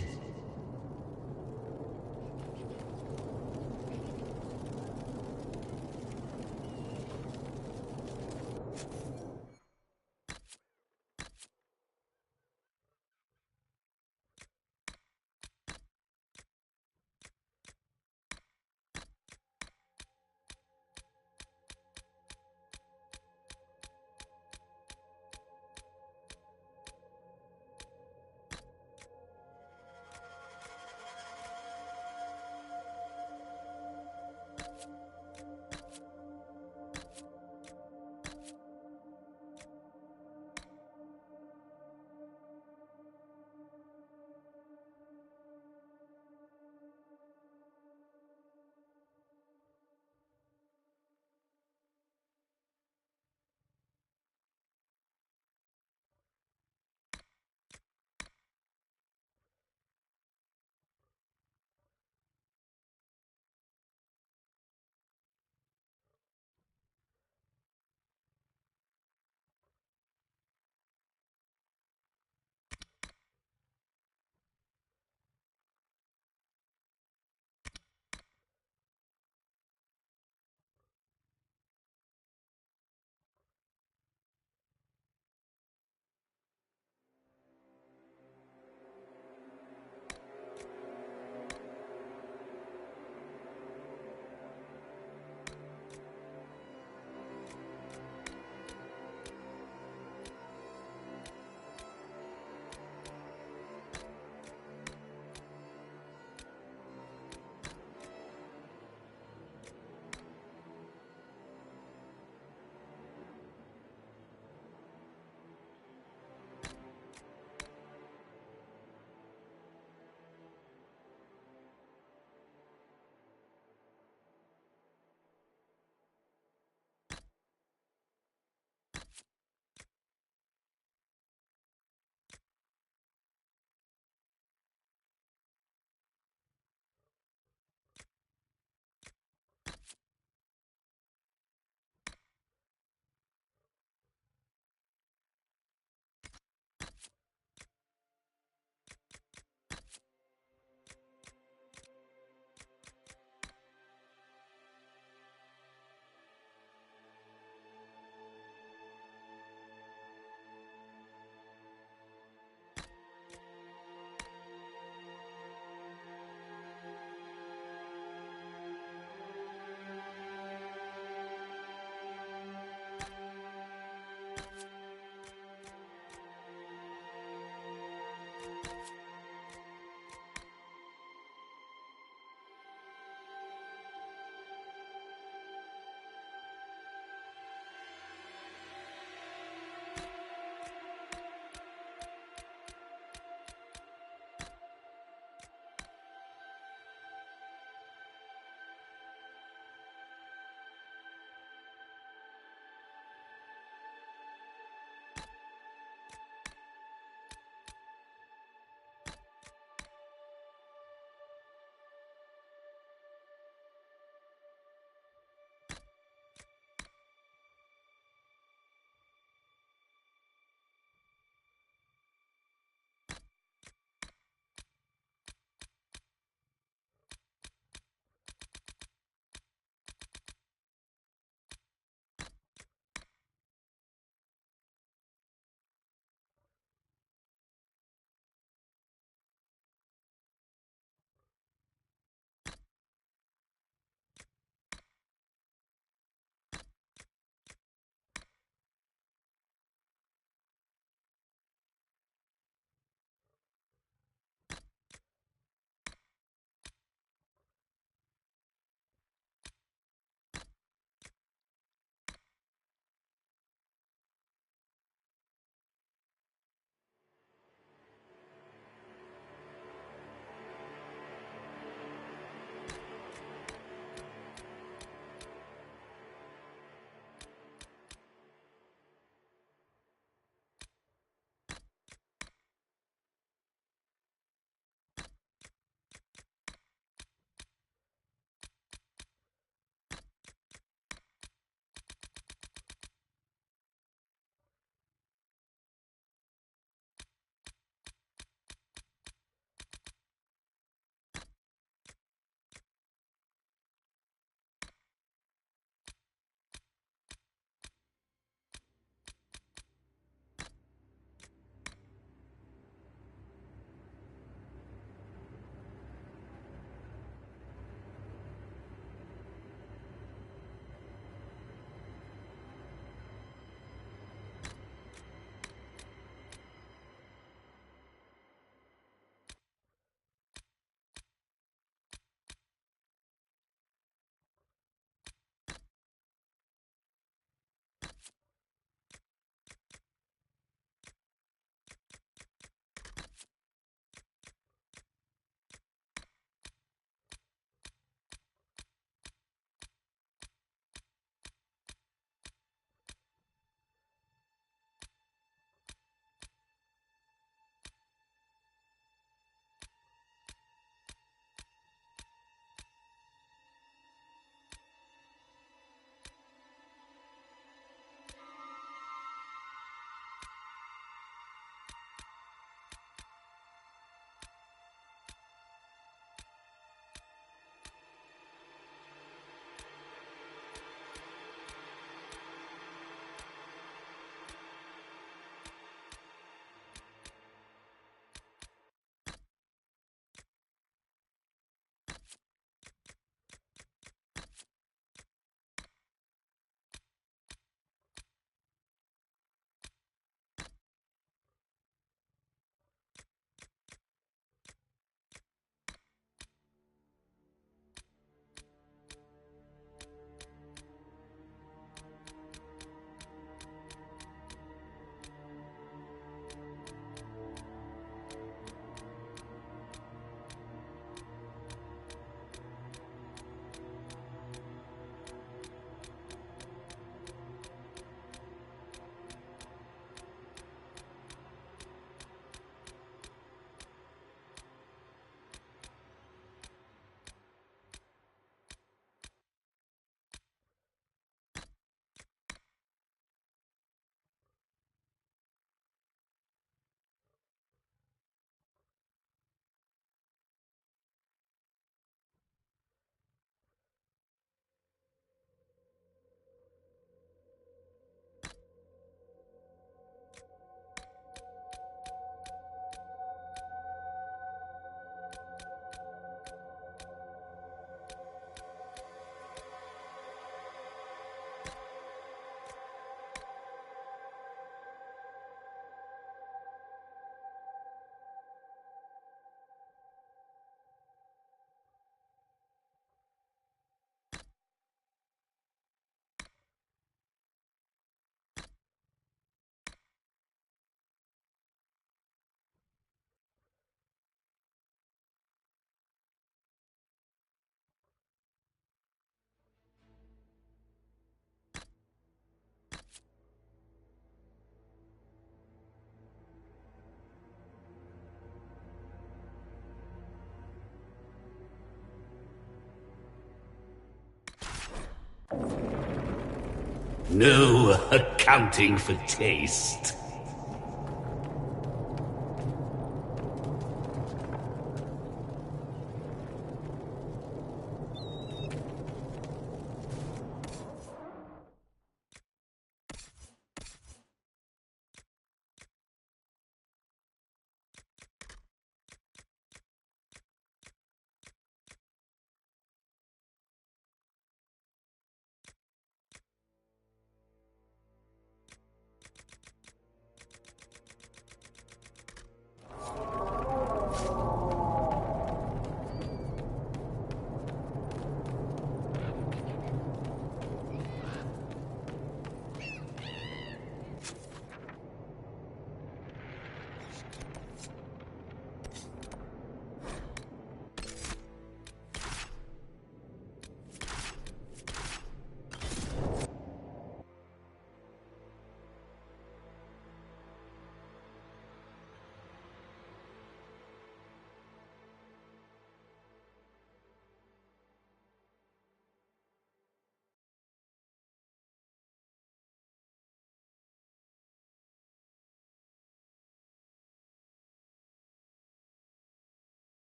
No accounting for taste.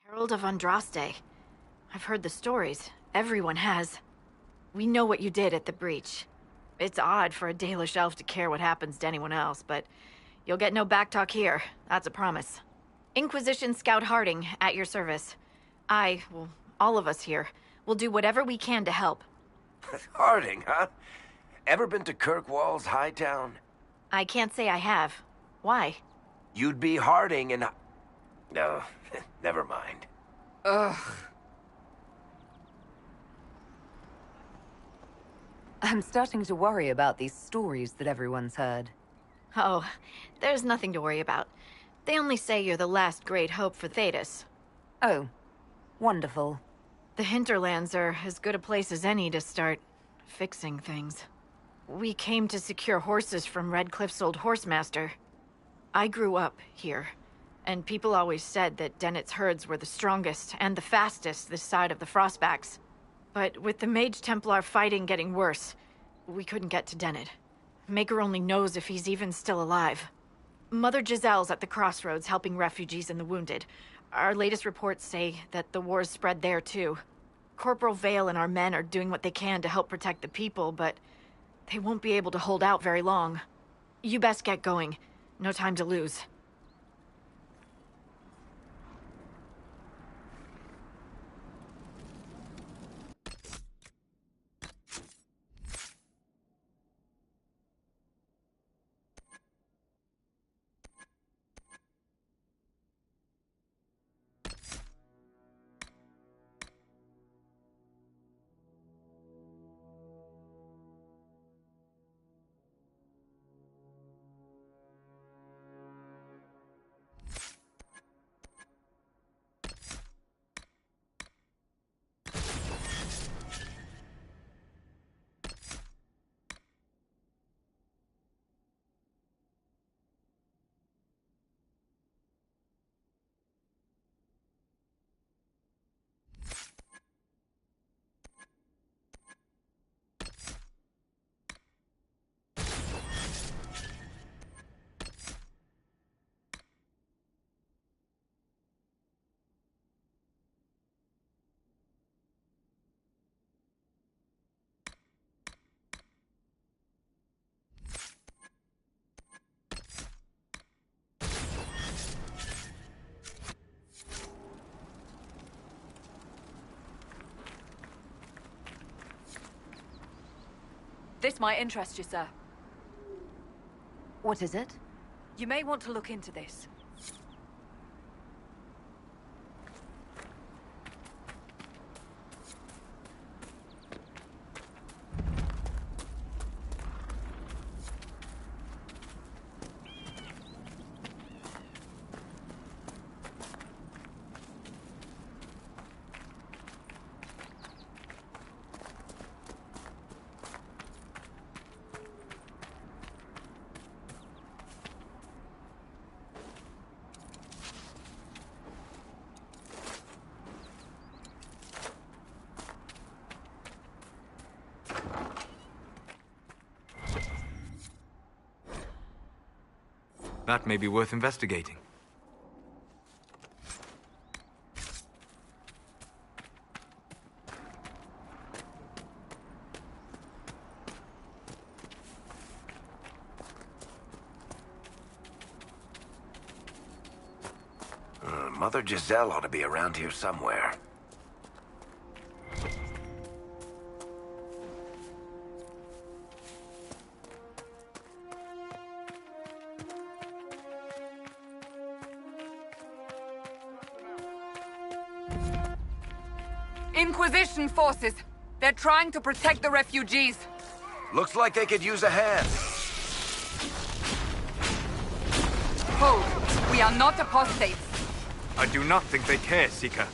Herald of Andraste. I've heard the stories. Everyone has. We know what you did at the breach. It's odd for a Dalish elf to care what happens to anyone else, but you'll get no backtalk here. That's a promise. Inquisition Scout Harding, at your service. Well, all of us here, will do whatever we can to help. Harding, huh? Ever been to Kirkwall's Hightown? I can't say I have. Why? You'd be Harding and... No, never mind. Ugh. I'm starting to worry about these stories that everyone's heard. Oh, there's nothing to worry about. They only say you're the last great hope for Thetis. Oh, wonderful. The hinterlands are as good a place as any to start fixing things. We came to secure horses from Redcliffe's old horsemaster. I grew up here, and people always said that Dennett's herds were the strongest and the fastest this side of the Frostbacks. But with the Mage Templar fighting getting worse, we couldn't get to Dennett. Maker only knows if he's even still alive. Mother Giselle's at the crossroads helping refugees and the wounded. Our latest reports say that the war's spread there too. Corporal Vale and our men are doing what they can to help protect the people, but they won't be able to hold out very long. You best get going. No time to lose. This might interest you, sir. What is it? You may want to look into this. That may be worth investigating. Mother Giselle ought to be around here somewhere. Inquisition forces! They're trying to protect the refugees! Looks like they could use a hand. Hold! We are not apostates! I do not think they care, Seeker.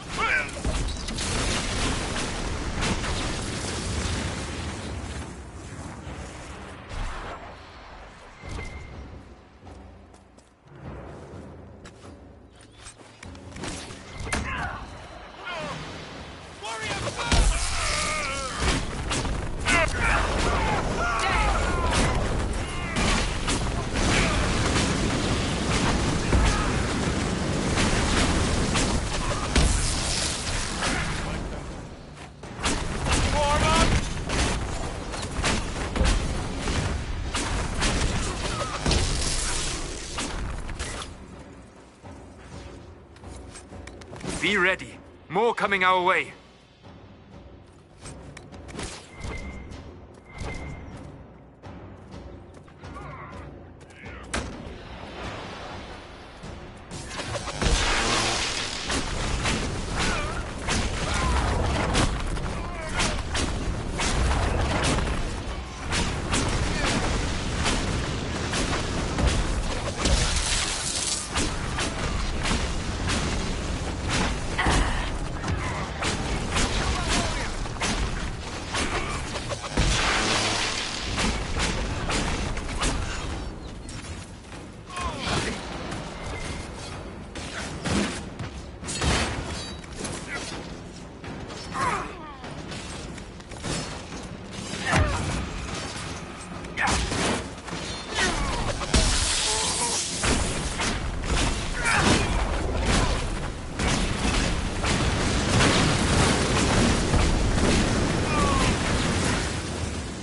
Be ready. More coming our way.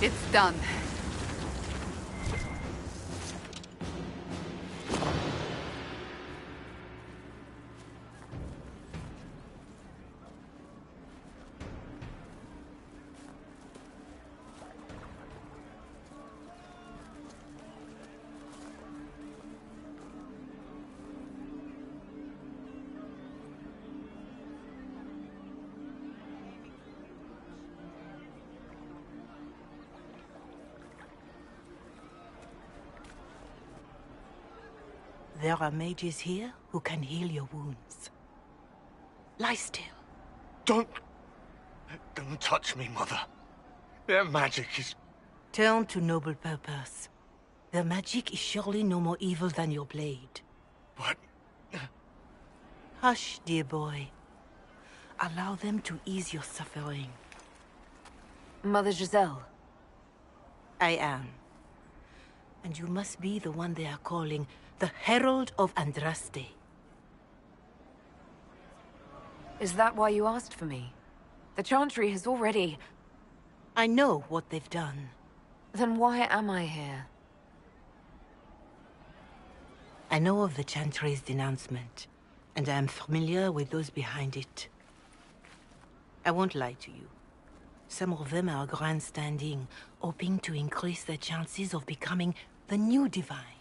It's done. There are mages here who can heal your wounds. Lie still. Don't touch me, Mother. Their magic is... Turn to noble purpose. Their magic is surely no more evil than your blade. What? Hush, dear boy. Allow them to ease your suffering. Mother Giselle. I am. And you must be the one they are calling the Herald of Andraste. Is that why you asked for me? The Chantry has already... I know what they've done. Then why am I here? I know of the Chantry's denouncement, and I am familiar with those behind it. I won't lie to you. Some of them are grandstanding, hoping to increase their chances of becoming the new divine.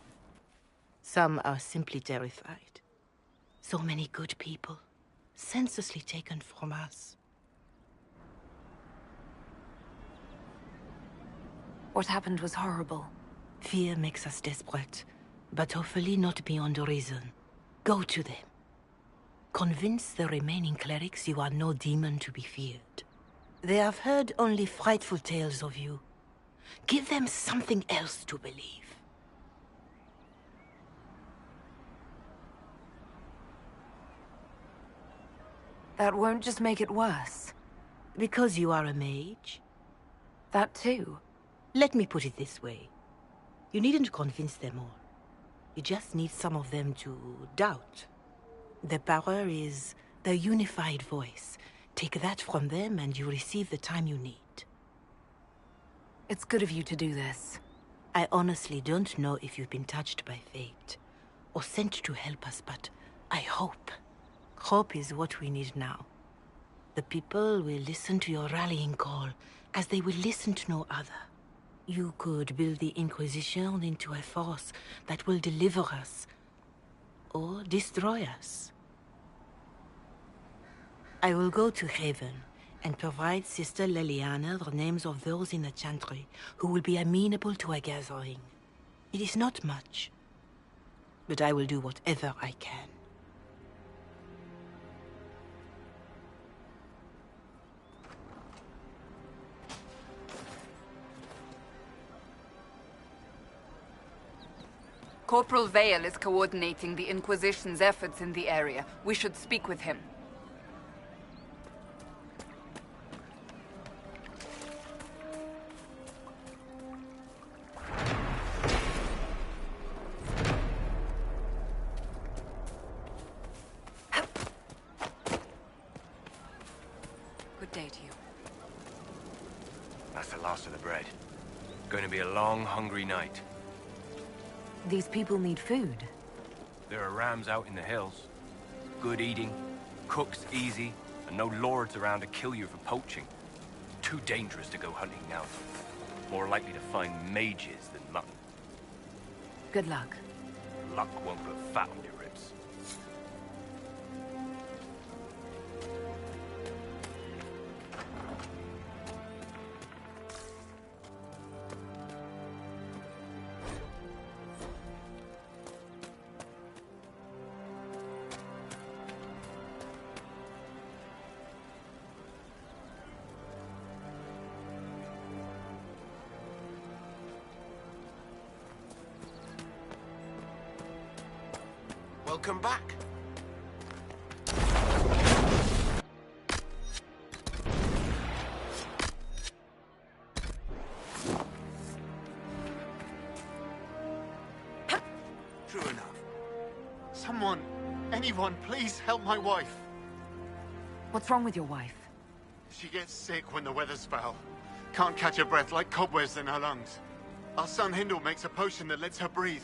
Some are simply terrified. So many good people, senselessly taken from us. What happened was horrible. Fear makes us desperate, but hopefully not beyond reason. Go to them. Convince the remaining clerics you are no demon to be feared. They have heard only frightful tales of you. Give them something else to believe. That won't just make it worse. Because you are a mage? That too. Let me put it this way. You needn't convince them all. You just need some of them to doubt. The power is the unified voice. Take that from them and you receive the time you need. It's good of you to do this. I honestly don't know if you've been touched by fate, or sent to help us, but I hope. Hope is what we need now. The people will listen to your rallying call, as they will listen to no other. You could build the Inquisition into a force that will deliver us, or destroy us. I will go to Haven and provide Sister Leliana the names of those in the Chantry who will be amenable to a gathering. It is not much, but I will do whatever I can. Corporal Vale is coordinating the Inquisition's efforts in the area. We should speak with him. Good day to you. That's the last of the bread. Going to be a long, hungry night. These people need food. There are rams out in the hills. Good eating, cooks easy, and no lords around to kill you for poaching. Too dangerous to go hunting now. More likely to find mages than mutton. Good luck. Luck won't put fat on your ribs. Welcome back. True enough. Someone, anyone, please help my wife. What's wrong with your wife? She gets sick when the weather's foul. Can't catch her breath like cobwebs in her lungs. Our son Hindle makes a potion that lets her breathe.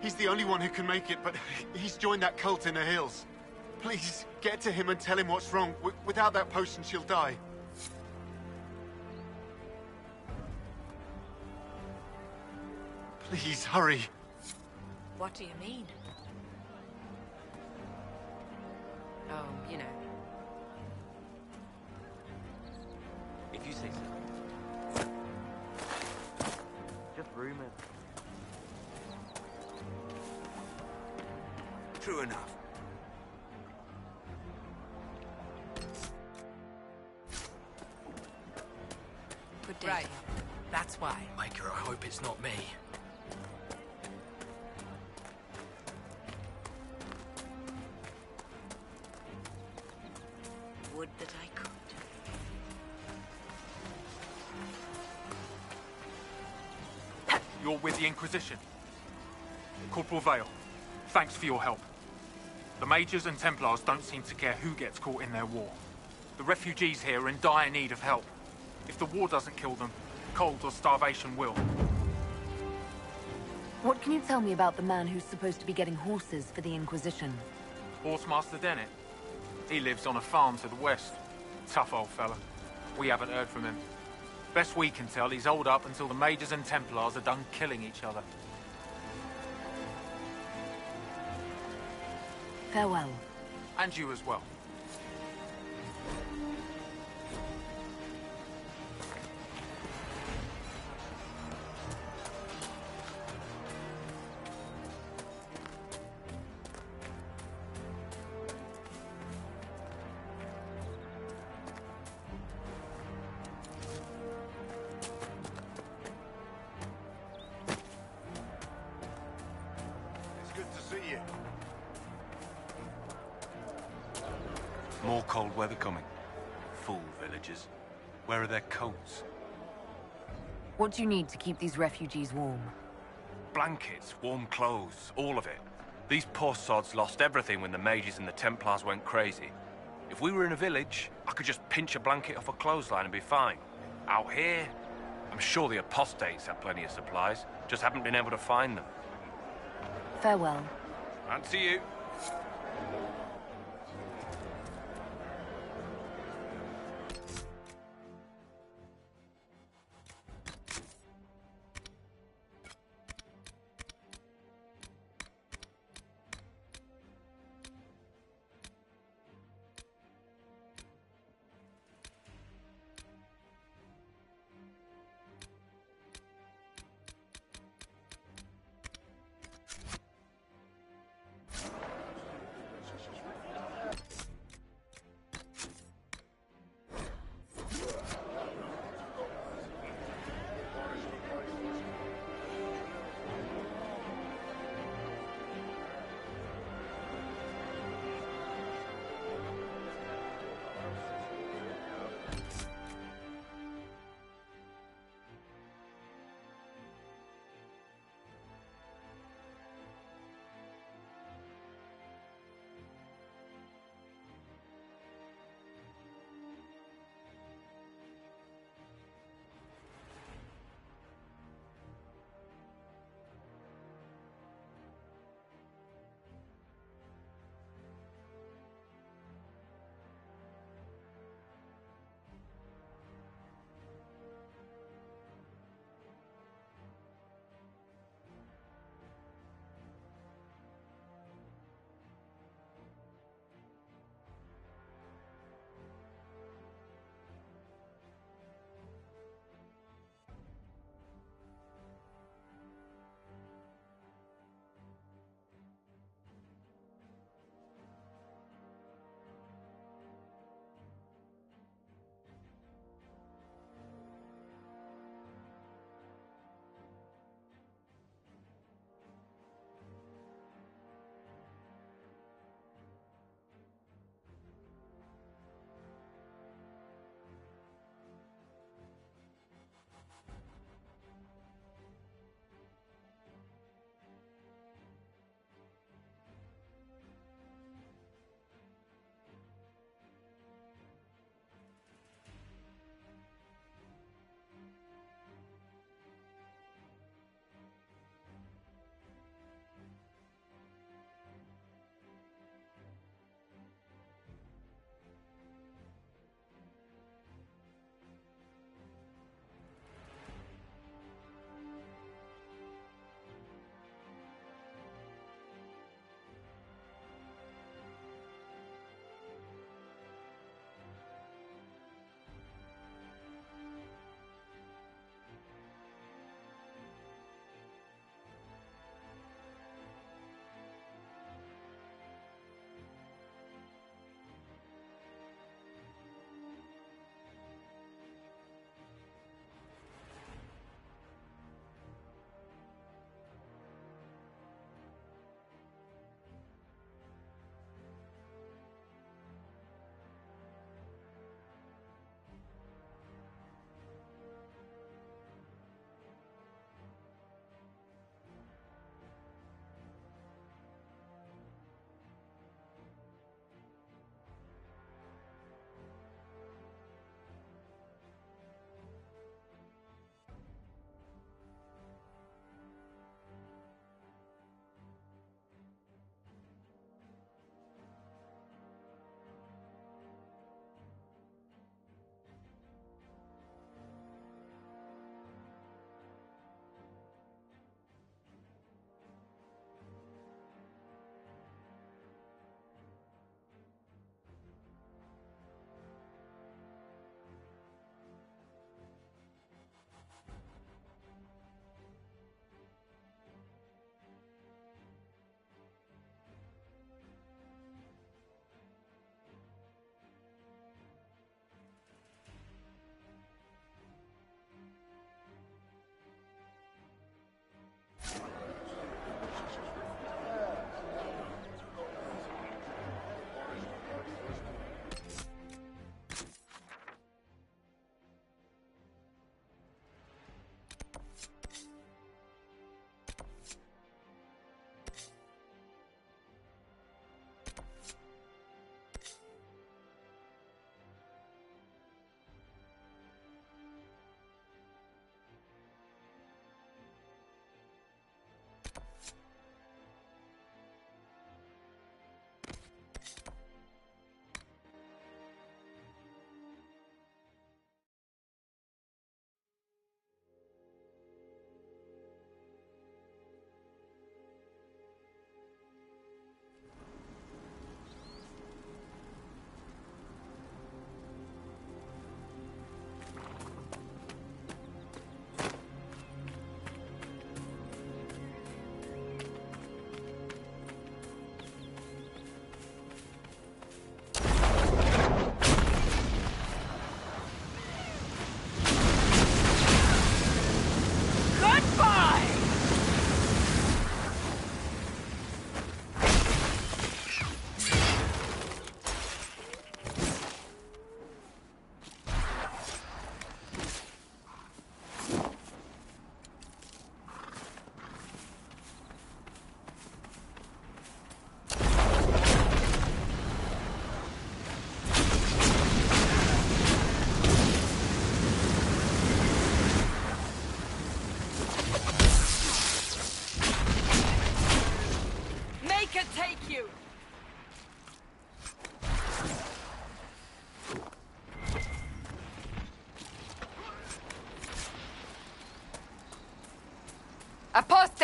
He's the only one who can make it, but he's joined that cult in the hills. Please, get to him and tell him what's wrong. Without that potion, she'll die. Please, hurry. What do you mean? Oh, you know. If you say so. Just rumors. True enough. Good day. Right. That's why. Maker, I hope it's not me. Would that I could. You're with the Inquisition. Corporal Vale, thanks for your help. The Mages and Templars don't seem to care who gets caught in their war. The refugees here are in dire need of help. If the war doesn't kill them, cold or starvation will. What can you tell me about the man who's supposed to be getting horses for the Inquisition? Horsemaster Dennett. He lives on a farm to the west. Tough old fella. We haven't heard from him. Best we can tell, he's holed up until the Mages and Templars are done killing each other. Farewell. And you as well. It's good to see you. More cold weather coming. Fool villagers. Where are their coats? What do you need to keep these refugees warm? blankets, warm clothes, all of it. These poor sods lost everything when the mages and the Templars went crazy. If we were in a village, I could just pinch a blanket off a clothesline and be fine. Out here, I'm sure the apostates have plenty of supplies, just haven't been able to find them. Farewell. And to you.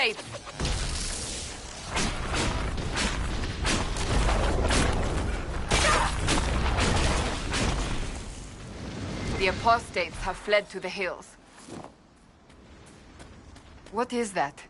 apostates! The apostates have fled to the hills. What is that?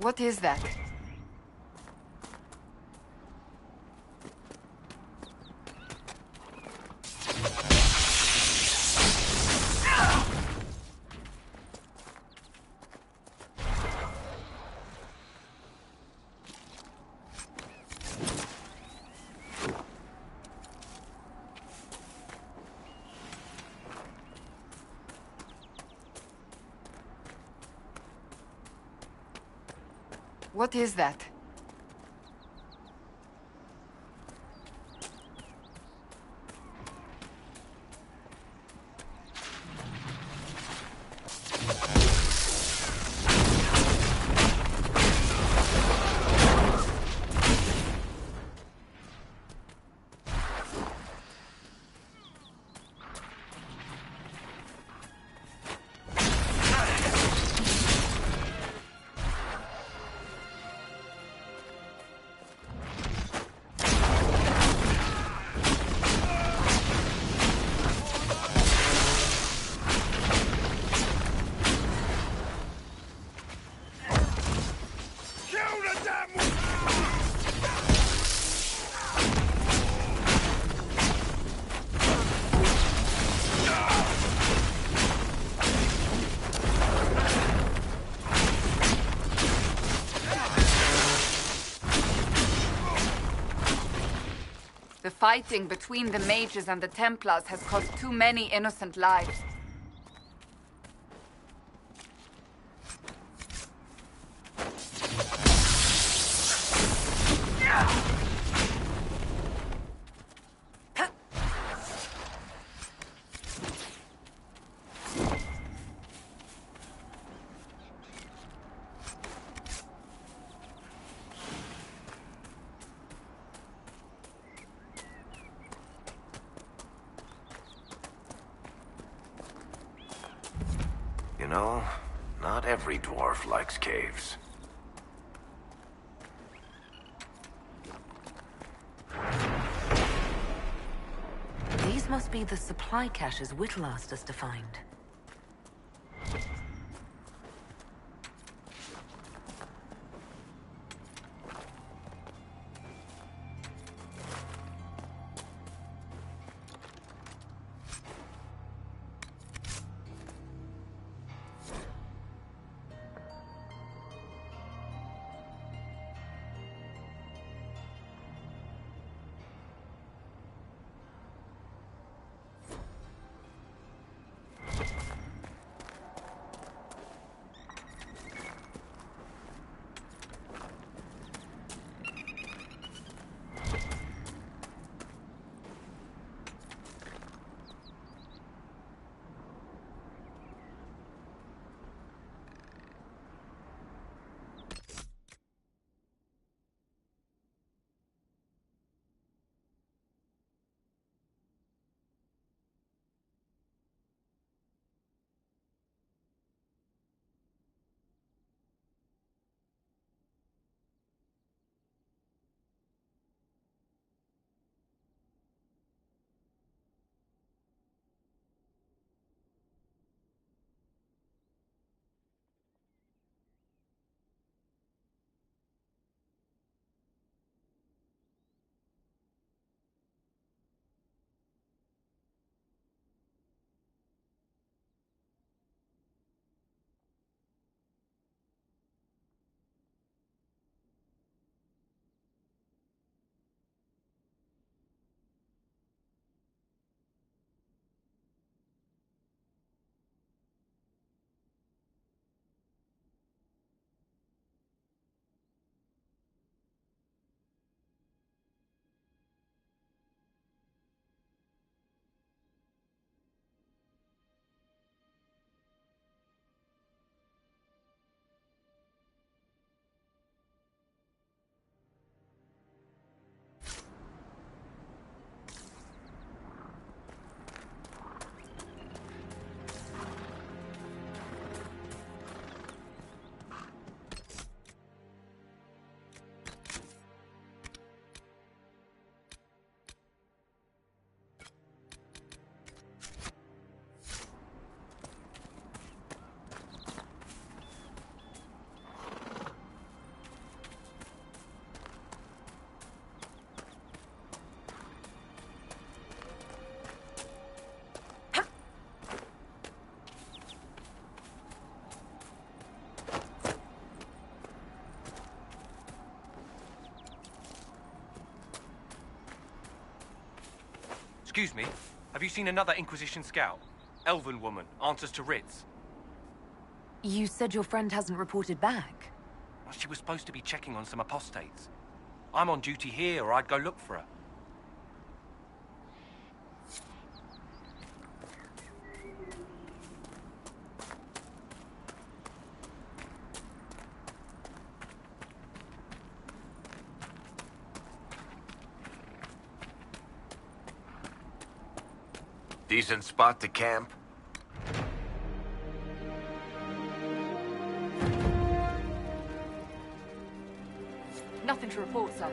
What is that? What is that? The fighting between the mages and the Templars has cost too many innocent lives. You know, not every dwarf likes caves. must be the supply caches Whittle asked us to find. Excuse me, have you seen another Inquisition scout? Elven woman, answers to writs. You said your friend hasn't reported back. Well, she was supposed to be checking on some apostates. I'm on duty here, or I'd go look for her. Decent spot to camp? Nothing to report, sir.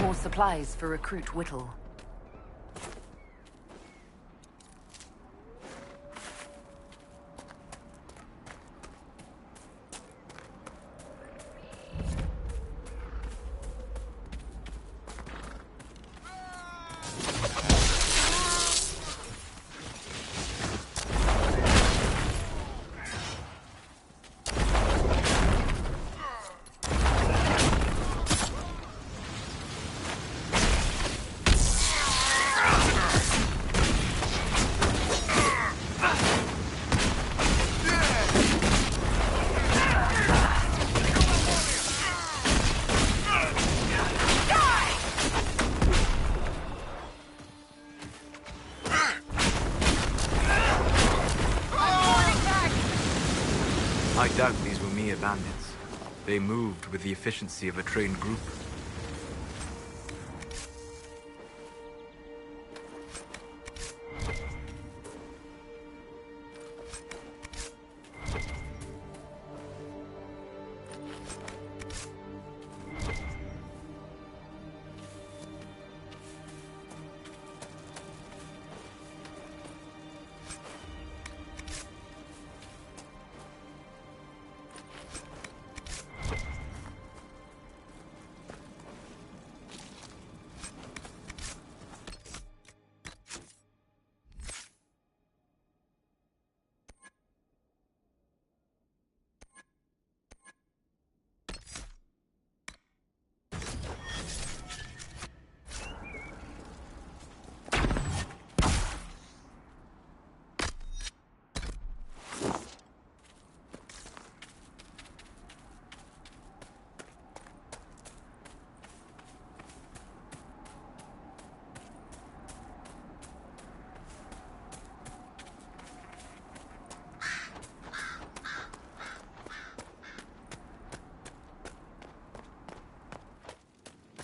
More supplies for Recruit Whittle. bandits. They moved with the efficiency of a trained group.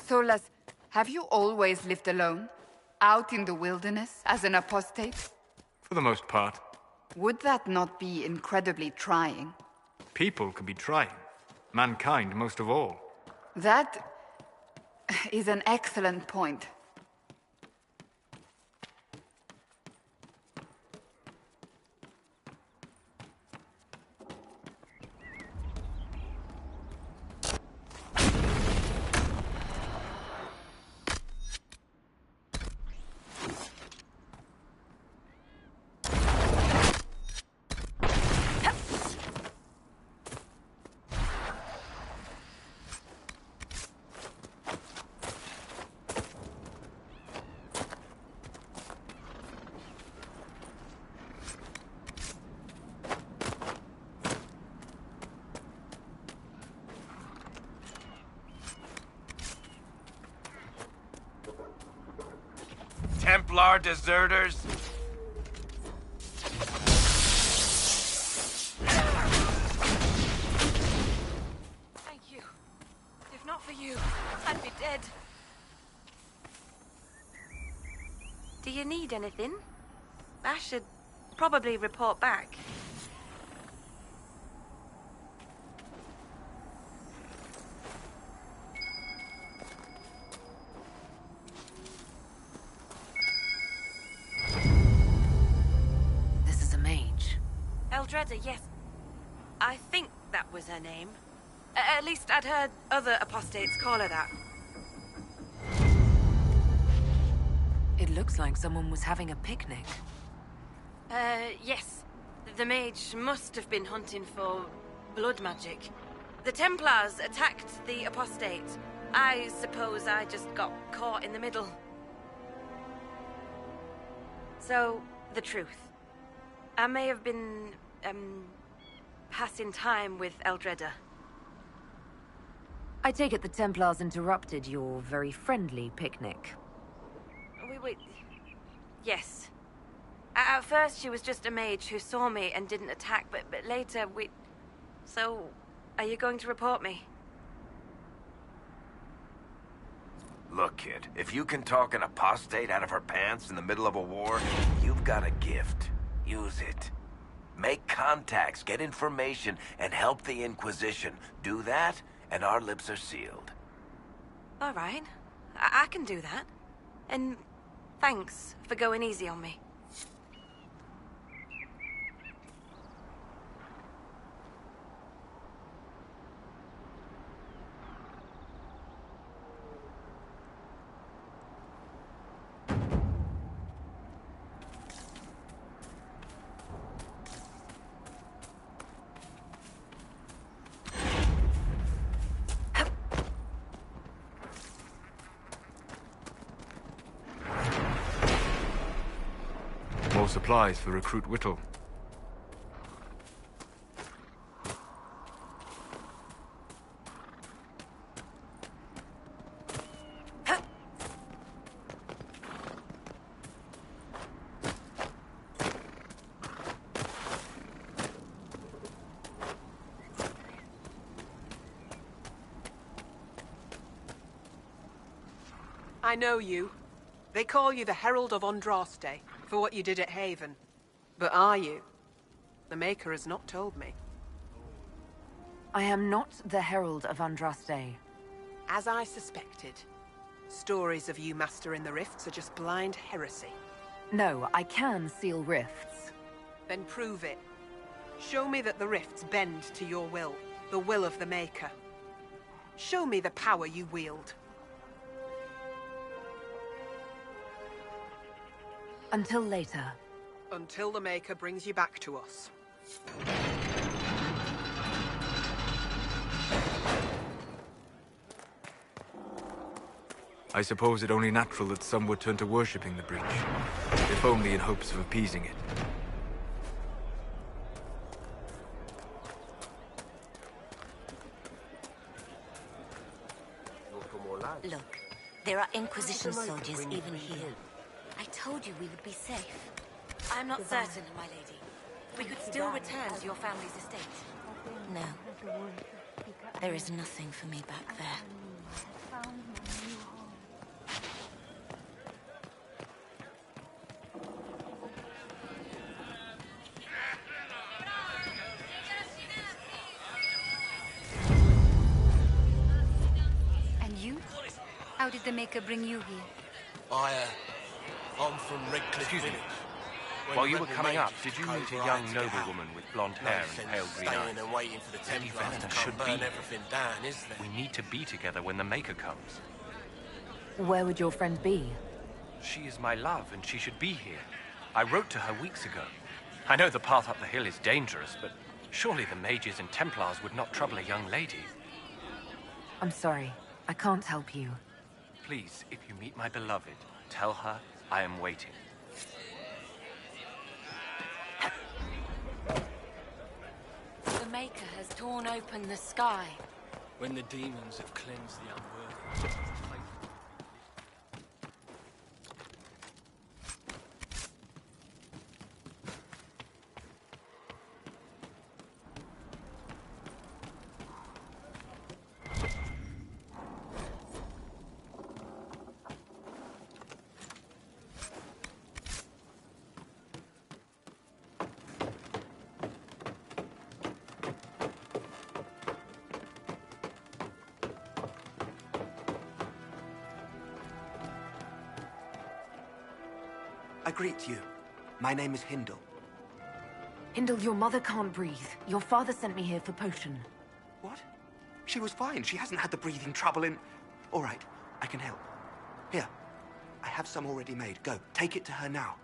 Solas, have you always lived alone? Out in the wilderness, as an apostate? For the most part. Would that not be incredibly trying? People can be trying. Mankind most of all. That is an excellent point. Templar deserters? Thank you. If not for you, I'd be dead. Do you need anything? I should probably report back. Eldreda, yes. I think that was her name. At least I'd heard other apostates call her that. It looks like someone was having a picnic. Yes. The mage must have been hunting for blood magic. The Templars attacked the apostate. I suppose I just got caught in the middle. So, the truth. I may have been, passing time with Eldreda. I take it the Templars interrupted your very friendly picnic. Yes. At first she was just a mage who saw me and didn't attack, but later So, are you going to report me? Look, kid, if you can talk an apostate out of her pants in the middle of a war, you've got a gift. Use it. Make contacts, get information, and help the Inquisition. Do that, and our lips are sealed. All right. I can do that. And thanks for going easy on me. More supplies for Recruit Whittle. I know you. They call you the Herald of Andraste for what you did at Haven. But are you? The Maker has not told me. I am not the Herald of Andraste. As I suspected. Stories of you mastering the rifts are just blind heresy. No, I can seal rifts. Then prove it. Show me that the rifts bend to your will, the will of the Maker. Show me the power you wield. Until later. Until the Maker brings you back to us. I suppose it only natural that some would turn to worshipping the breach, if only in hopes of appeasing it. Look, there are Inquisition soldiers even here. I told you we would be safe. I'm not certain, my lady. We could still return to your family's estate. No. There is nothing for me back there. And you? How did the Maker bring you here? I'm from Redcliffe Excuse me. Village. While you were coming up, did you meet a young noblewoman with blonde hair and pale green eyes? And waiting for the Lady Templars Venner to should come be burn here. everything down, is there? We need to be together when the Maker comes. Where would your friend be? She is my love, and she should be here. I wrote to her weeks ago. I know the path up the hill is dangerous, but surely the mages and Templars would not trouble a young lady. I'm sorry. I can't help you. Please, if you meet my beloved, tell her I am waiting. The Maker has torn open the sky. When the demons have cleansed the unworthy. I greet you. My name is Hindle. Hindle, your mother can't breathe. Your father sent me here for potion. What? She was fine. She hasn't had the breathing trouble in... All right, I can help. Here, I have some already made. Go, take it to her now.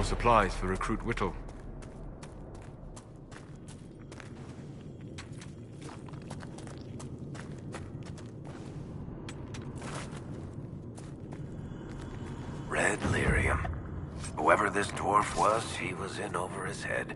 supplies for Recruit Whittle. Red lyrium. Whoever this dwarf was, he was in over his head.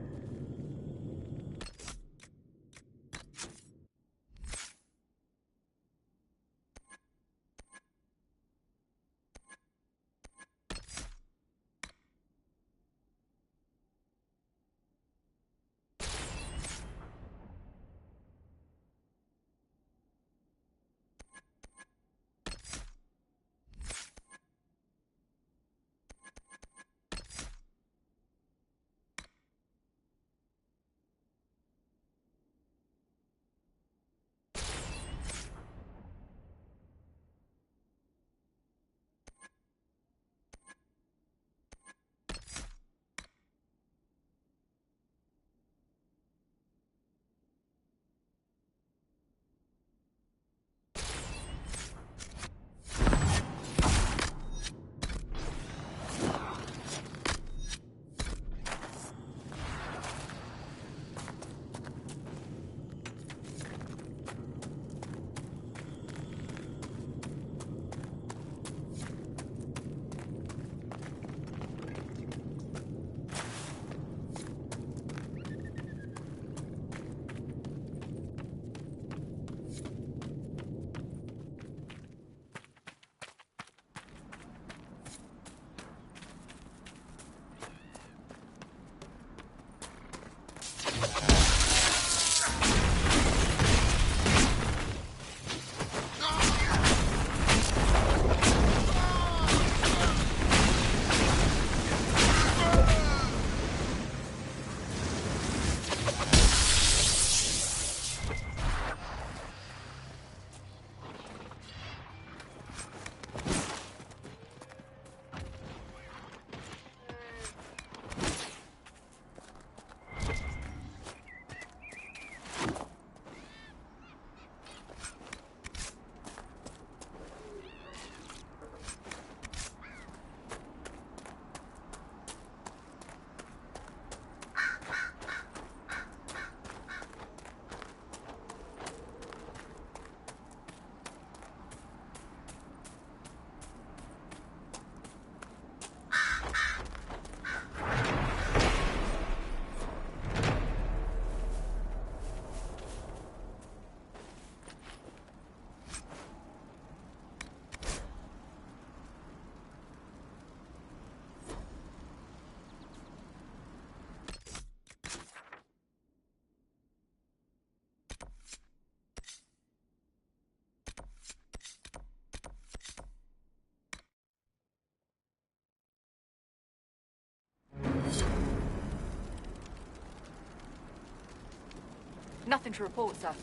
Nothing to report, sir.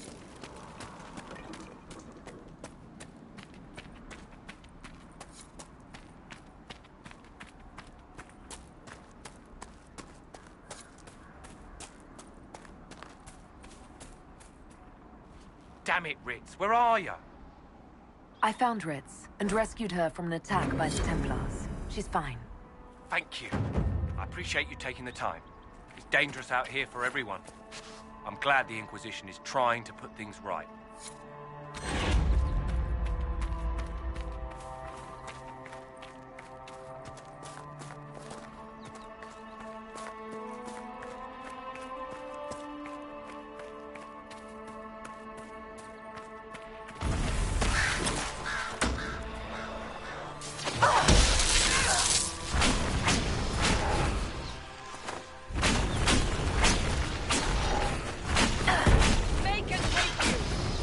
Damn it, Ritz, where are you? I found Ritz and rescued her from an attack by the Templars. She's fine. Thank you. I appreciate you taking the time. It's dangerous out here for everyone. I'm glad the Inquisition is trying to put things right. Make it take you!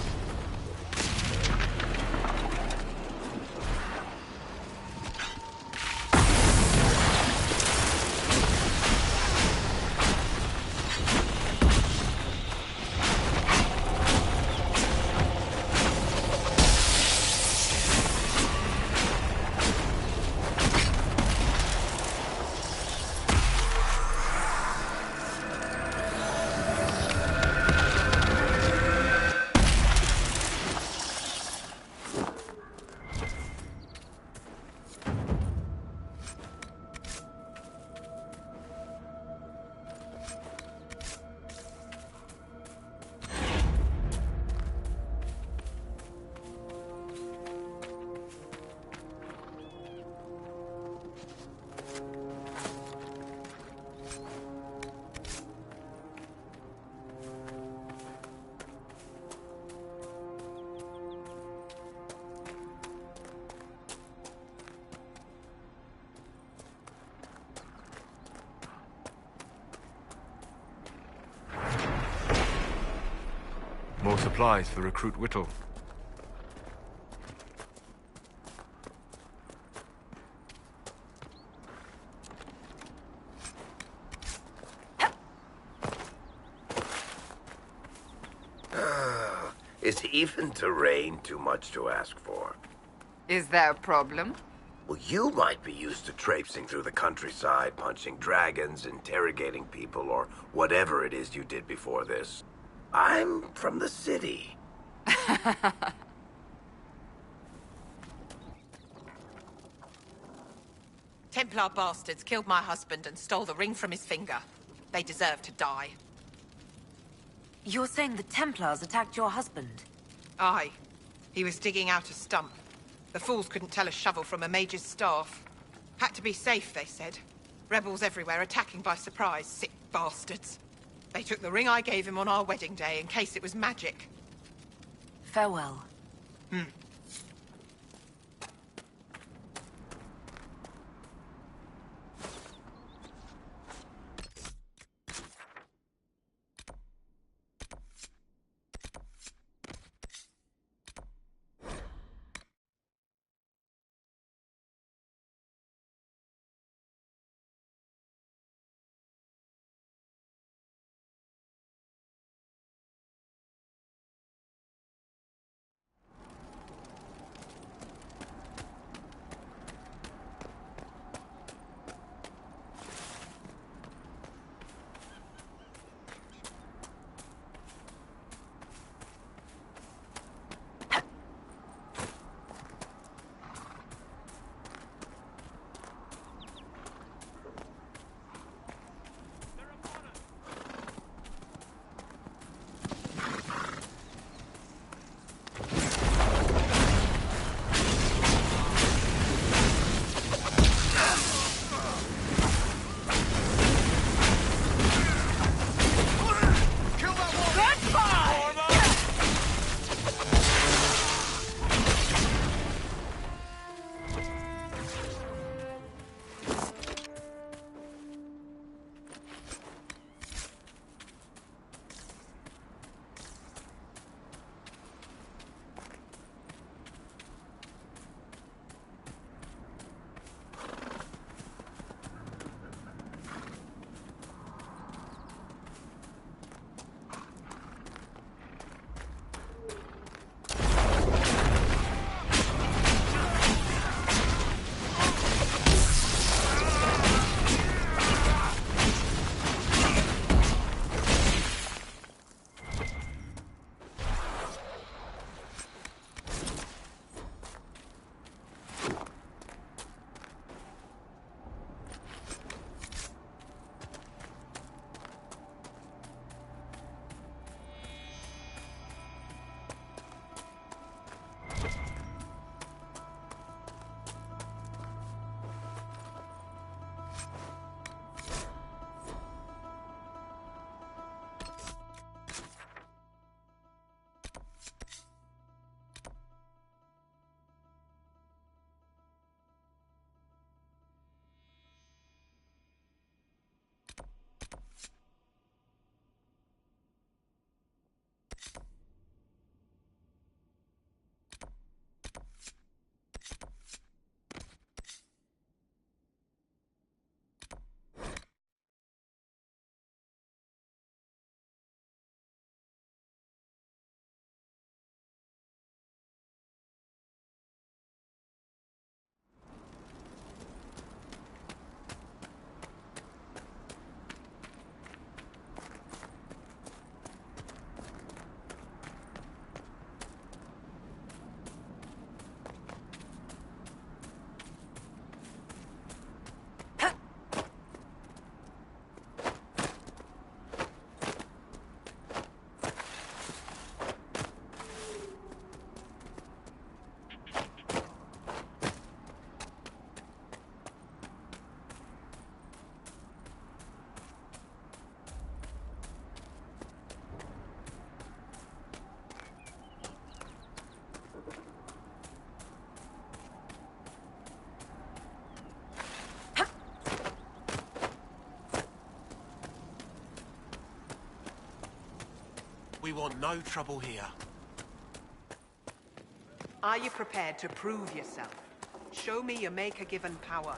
more supplies for Recruit Whittle. Is even terrain too much to ask for? Is that a problem? Well, you might be used to traipsing through the countryside, punching dragons, interrogating people, or whatever it is you did before this. I'm from the city. Templar bastards killed my husband and stole the ring from his finger. They deserve to die. You're saying the Templars attacked your husband? Aye. He was digging out a stump. The fools couldn't tell a shovel from a mage's staff. Had to be safe, they said. Rebels everywhere attacking by surprise, sick bastards. They took the ring I gave him on our wedding day in case it was magic. Farewell. We want no trouble here. Are you prepared to prove yourself? Show me your Maker-given power.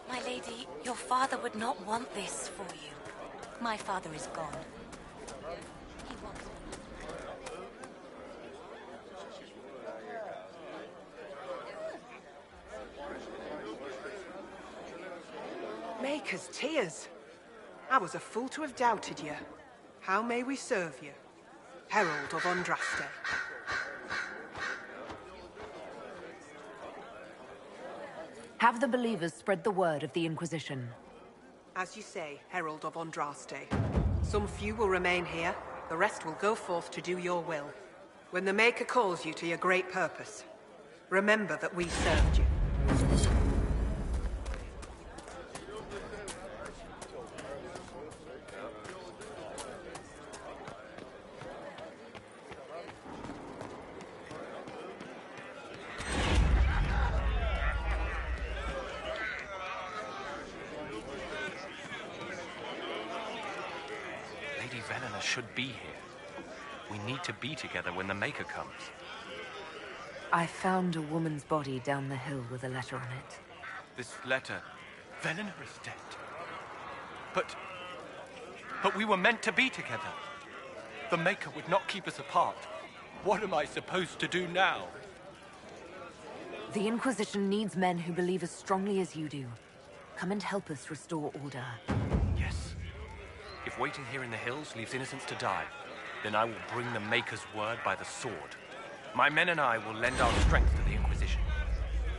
My lady, your father would not want this for you. My father is gone. He wants Maker's tears. I was a fool to have doubted you. How may we serve you? Herald of Andraste. Have the believers spread the word of the Inquisition. As you say, Herald of Andraste. Some few will remain here, the rest will go forth to do your will. When the Maker calls you to your great purpose, remember that we served you. Lady Venena should be here. We need to be together when the Maker comes. I found a woman's body down the hill with a letter on it. This letter... Venena is dead. But we were meant to be together. The Maker would not keep us apart. What am I supposed to do now? The Inquisition needs men who believe as strongly as you do. Come and help us restore order. Yes. If waiting here in the hills leaves innocents to die, then I will bring the Maker's word by the sword. My men and I will lend our strength to the Inquisition.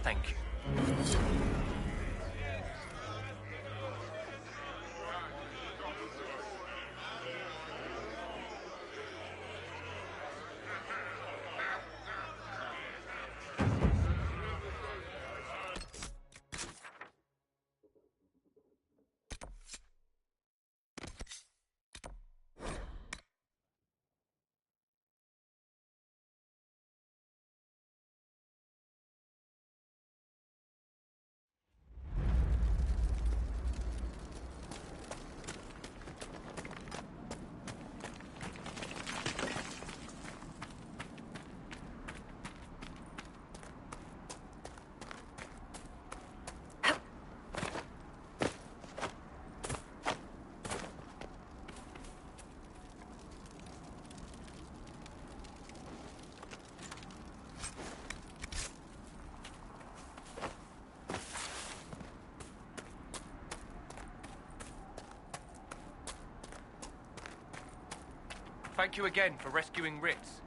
Thank you. Thank you again for rescuing Ritz.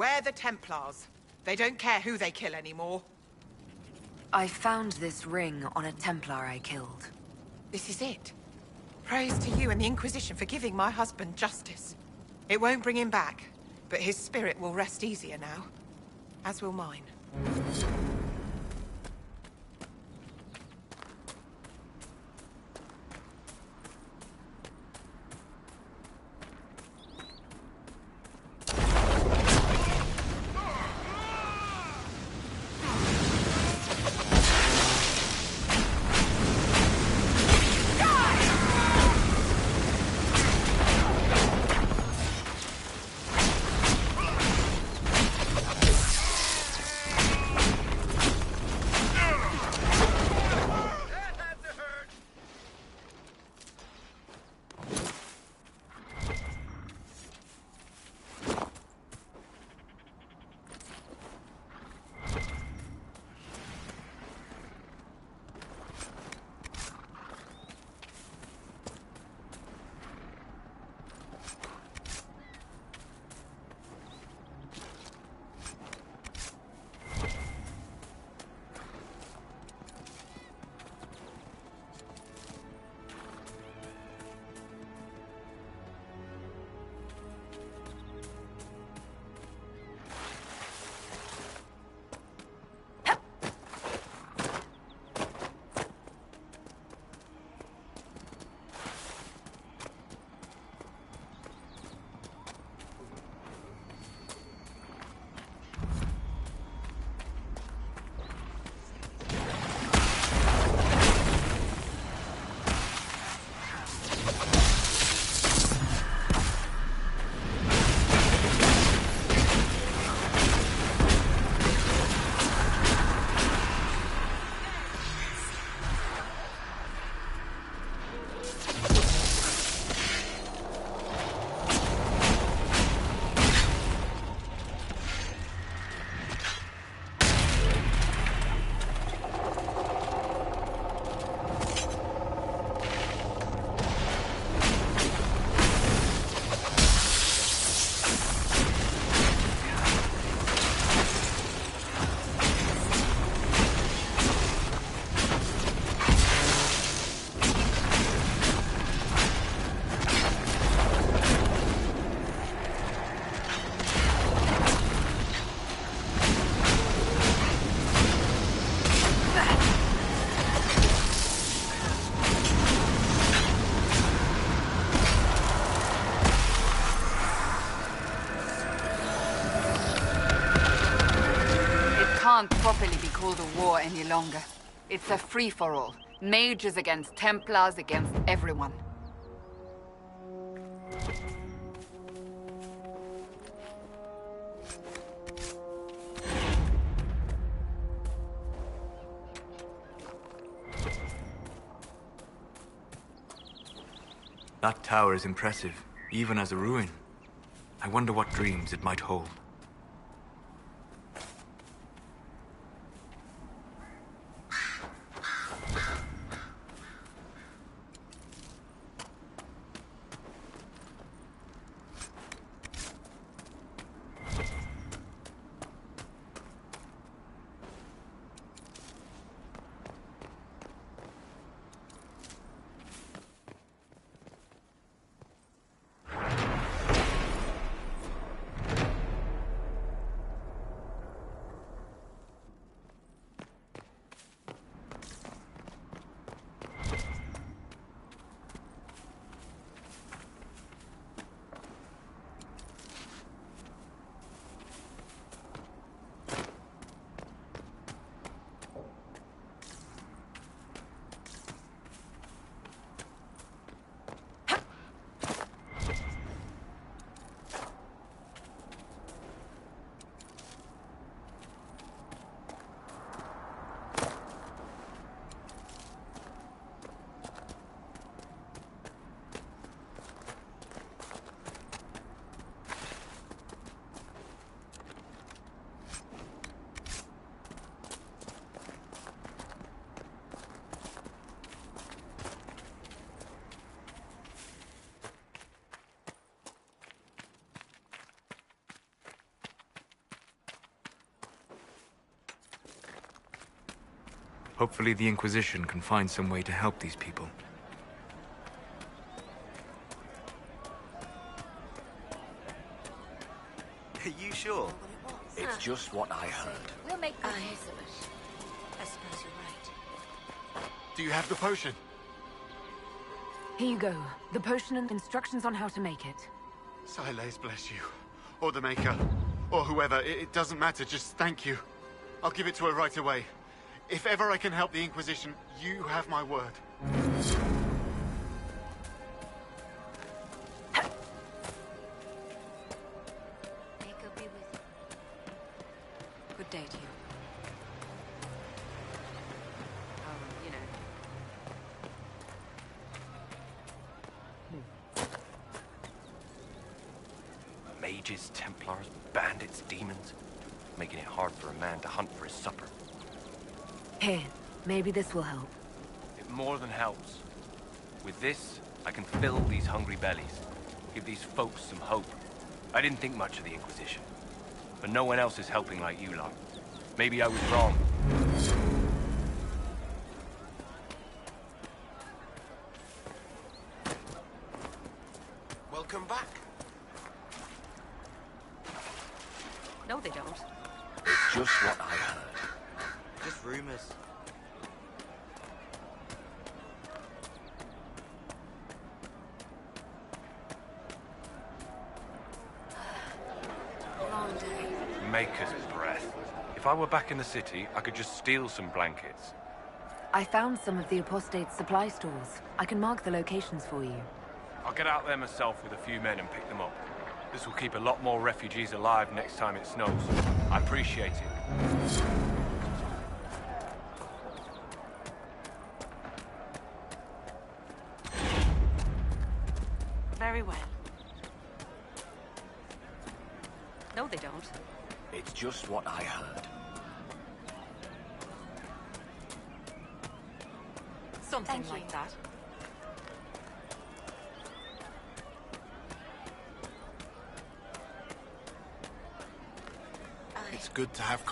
We're the Templars. They don't care who they kill anymore. I found this ring on a Templar I killed. This is it. Praise to you and the Inquisition for giving my husband justice. It won't bring him back, but his spirit will rest easier now. As will mine. Can't properly be called a war any longer. It's a free-for-all. Mages against Templars against everyone. That tower is impressive, even as a ruin. I wonder what dreams it might hold. Hopefully the Inquisition can find some way to help these people. Are you sure? It's just what I heard. We'll make good use of it. I suppose you're right. Do you have the potion? Here you go. The potion and instructions on how to make it. Silas bless you. Or the Maker. Or whoever. It doesn't matter. Just thank you. I'll give it to her right away. If ever I can help the Inquisition, you have my word. Good day to you. You know. Mages, Templars, bandits, demons. Making it hard for a man to hunt for his supper. Here, maybe this will help. It more than helps. With this, I can fill these hungry bellies. Give these folks some hope. I didn't think much of the Inquisition. But no one else is helping like you lot. Maybe I was wrong. Welcome back. No, they don't. It's just what I heard. Just rumors. Long day. Maker's breath. If I were back in the city, I could just steal some blankets. I found some of the apostate's supply stores. I can mark the locations for you. I'll get out there myself with a few men and pick them up. This will keep a lot more refugees alive next time it snows. I appreciate it. Very well. No, they don't. It's just what I heard. Something like that. It's good to have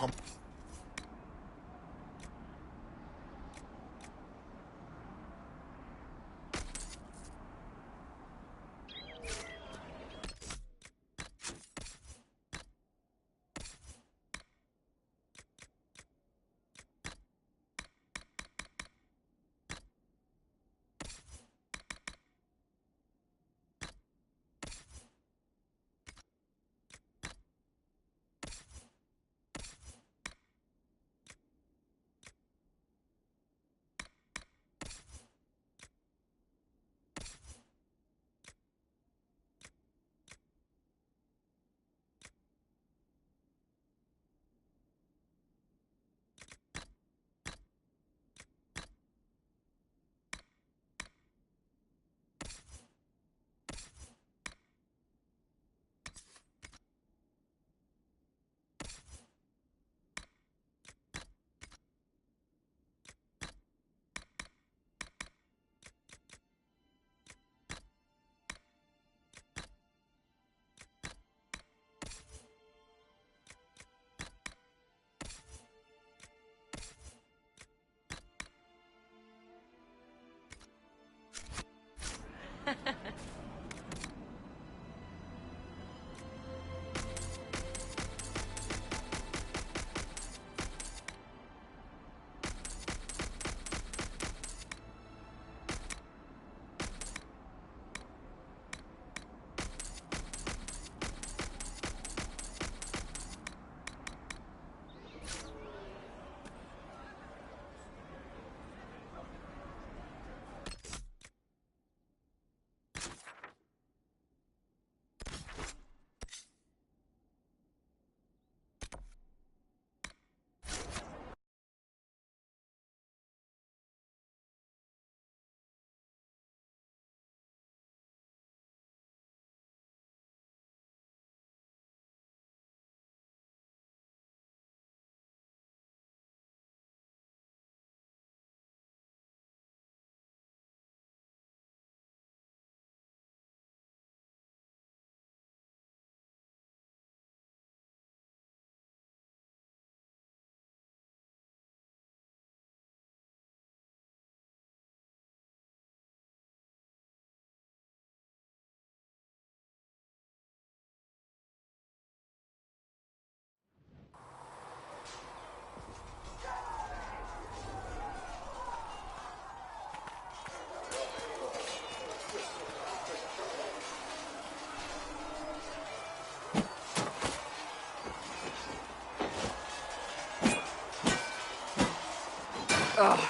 Ugh.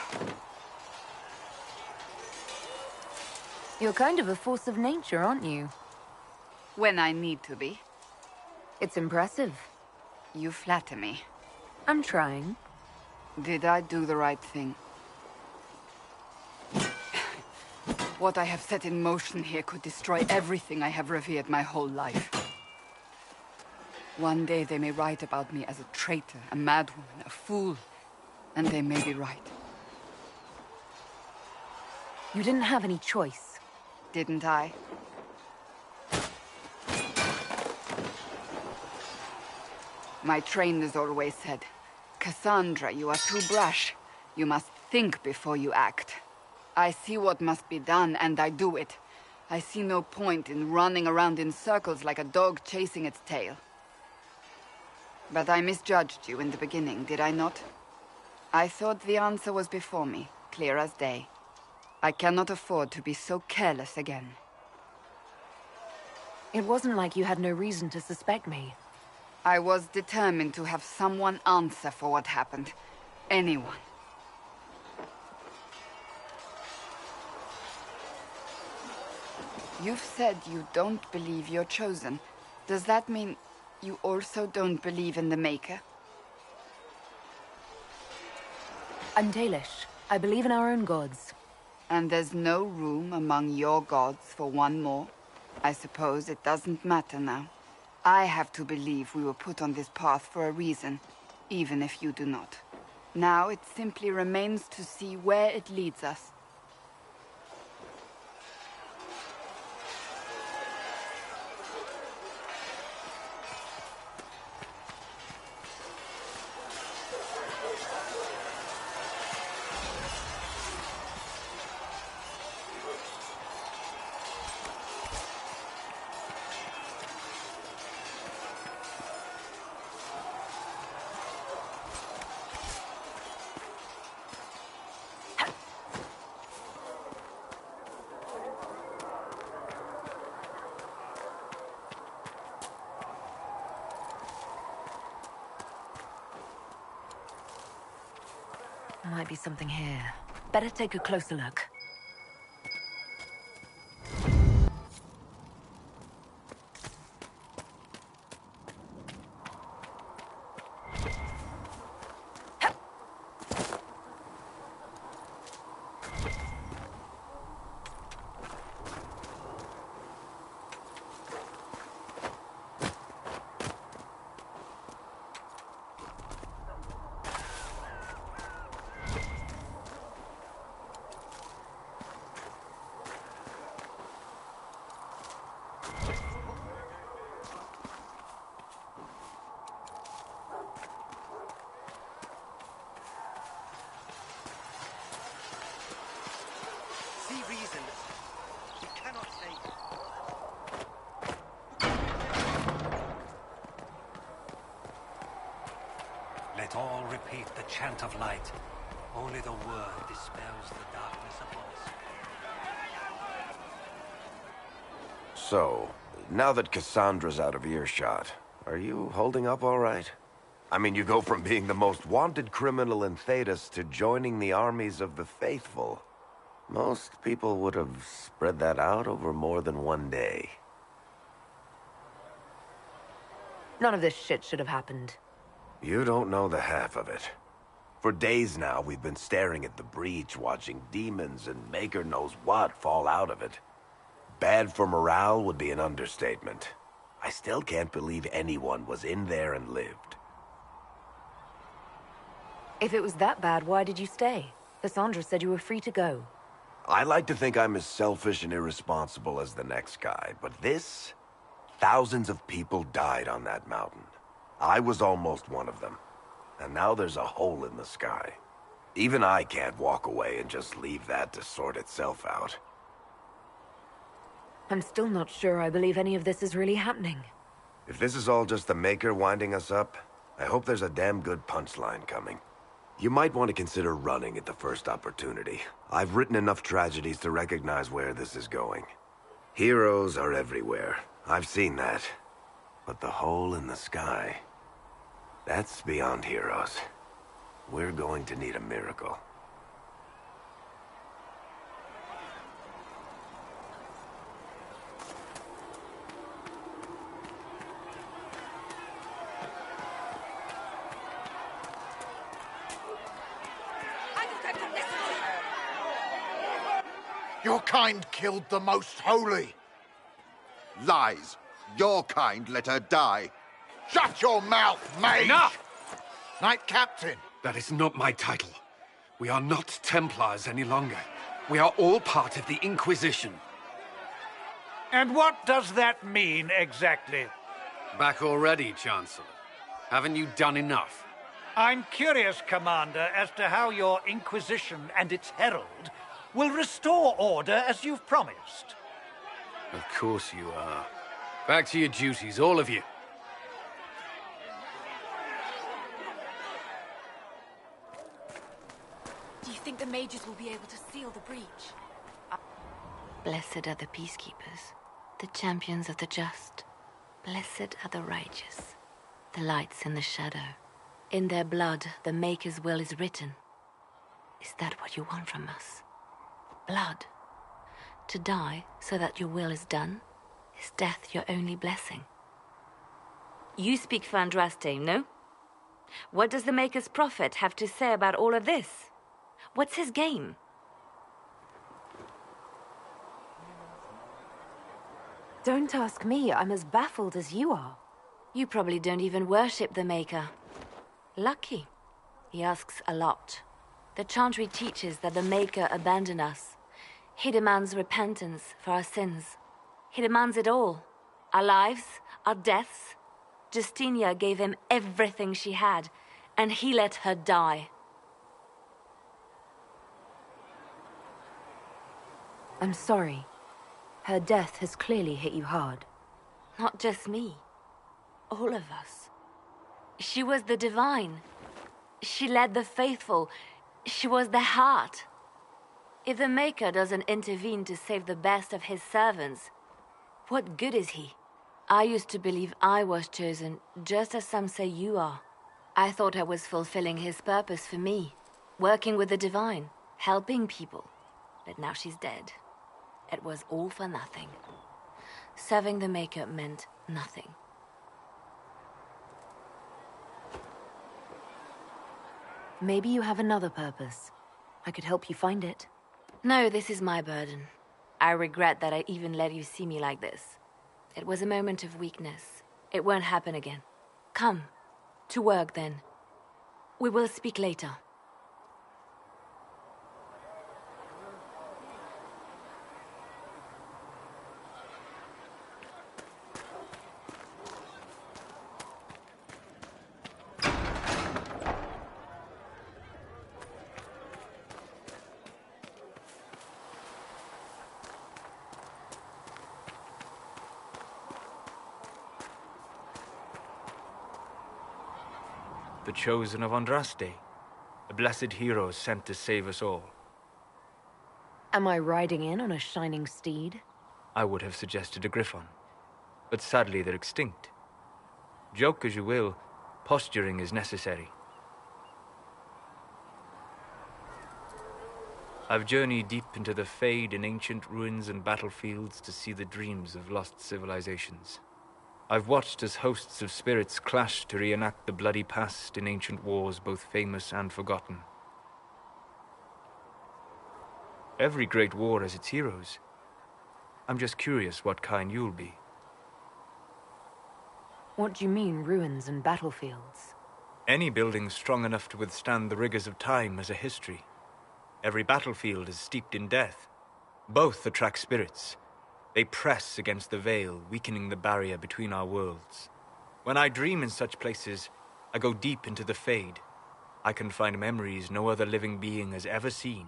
You're kind of a force of nature, aren't you? When I need to be. It's impressive. You flatter me. I'm trying. Did I do the right thing? What I have set in motion here could destroy everything I have revered my whole life. One day they may write about me as a traitor, a madwoman, a fool, and they may be right. You didn't have any choice. Didn't I? My trainers always said, Cassandra, you are too brash. You must think before you act. I see what must be done, and I do it. I see no point in running around in circles like a dog chasing its tail. But I misjudged you in the beginning, did I not? I thought the answer was before me, clear as day. I cannot afford to be so careless again. It wasn't like you had no reason to suspect me. I was determined to have someone answer for what happened. Anyone. You've said you don't believe you're chosen. Does that mean you also don't believe in the Maker? I'm Dalish. I believe in our own gods. And there's no room among your gods for one more? I suppose it doesn't matter now. I have to believe we were put on this path for a reason, even if you do not. Now it simply remains to see where it leads us. Might be something here. Better take a closer look. See reason. You cannot say. Let all repeat the chant of light. Only the word dispels the darkness upon us. So, now that Cassandra's out of earshot, are you holding up all right? I mean, you go from being the most wanted criminal in Thedas to joining the armies of the faithful. Most people would have spread that out over more than one day. None of this shit should have happened. You don't know the half of it. For days now, we've been staring at the breach, watching demons and Maker knows what fall out of it. Bad for morale would be an understatement. I still can't believe anyone was in there and lived. If it was that bad, why did you stay? Cassandra said you were free to go. I like to think I'm as selfish and irresponsible as the next guy, but this... Thousands of people died on that mountain. I was almost one of them. And now there's a hole in the sky. Even I can't walk away and just leave that to sort itself out. I'm still not sure I believe any of this is really happening. If this is all just the Maker winding us up, I hope there's a damn good punchline coming. You might want to consider running at the first opportunity. I've written enough tragedies to recognize where this is going. Heroes are everywhere. I've seen that. But the hole in the sky... that's beyond heroes. We're going to need a miracle. Your kind killed the Most Holy. Lies. Your kind let her die. Shut your mouth, mage! Enough! Knight Captain. That is not my title. We are not Templars any longer. We are all part of the Inquisition. And what does that mean, exactly? Back already, Chancellor. Haven't you done enough? I'm curious, Commander, as to how your Inquisition and its herald will restore order as you've promised. Of course you are. Back to your duties, all of you. Do you think the mages will be able to seal the breach? Blessed are the peacekeepers, the champions of the just. Blessed are the righteous, the lights in the shadow. In their blood, the Maker's will is written. Is that what you want from us? Blood? To die so that your will is done? Is death your only blessing? You speak for Andraste, no? What does the Maker's prophet have to say about all of this? What's his game? Don't ask me. I'm as baffled as you are. You probably don't even worship the Maker. Lucky. He asks a lot. The Chantry teaches that the Maker abandoned us. He demands repentance for our sins. He demands it all. Our lives, our deaths. Justinia gave him everything she had, and he let her die. I'm sorry. Her death has clearly hit you hard. Not just me. All of us. She was the divine. She led the faithful. She was the heart. If the Maker doesn't intervene to save the best of his servants, what good is he? I used to believe I was chosen, just as some say you are. I thought I was fulfilling his purpose for me, working with the divine, helping people. But now she's dead. It was all for nothing. Serving the Maker meant nothing. Maybe you have another purpose. I could help you find it. No, this is my burden. I regret that I even let you see me like this. It was a moment of weakness. It won't happen again. Come. To work, then. We will speak later. The chosen of Andraste, a blessed hero sent to save us all. Am I riding in on a shining steed? I would have suggested a griffon, but sadly they're extinct. Joke as you will, posturing is necessary. I've journeyed deep into the Fade in ancient ruins and battlefields to see the dreams of lost civilizations. I've watched as hosts of spirits clash to reenact the bloody past in ancient wars both famous and forgotten. Every great war has its heroes. I'm just curious what kind you'll be. What do you mean, ruins and battlefields? Any building strong enough to withstand the rigors of time has a history. Every battlefield is steeped in death. Both attract spirits. They press against the veil, weakening the barrier between our worlds. When I dream in such places, I go deep into the Fade. I can find memories no other living being has ever seen.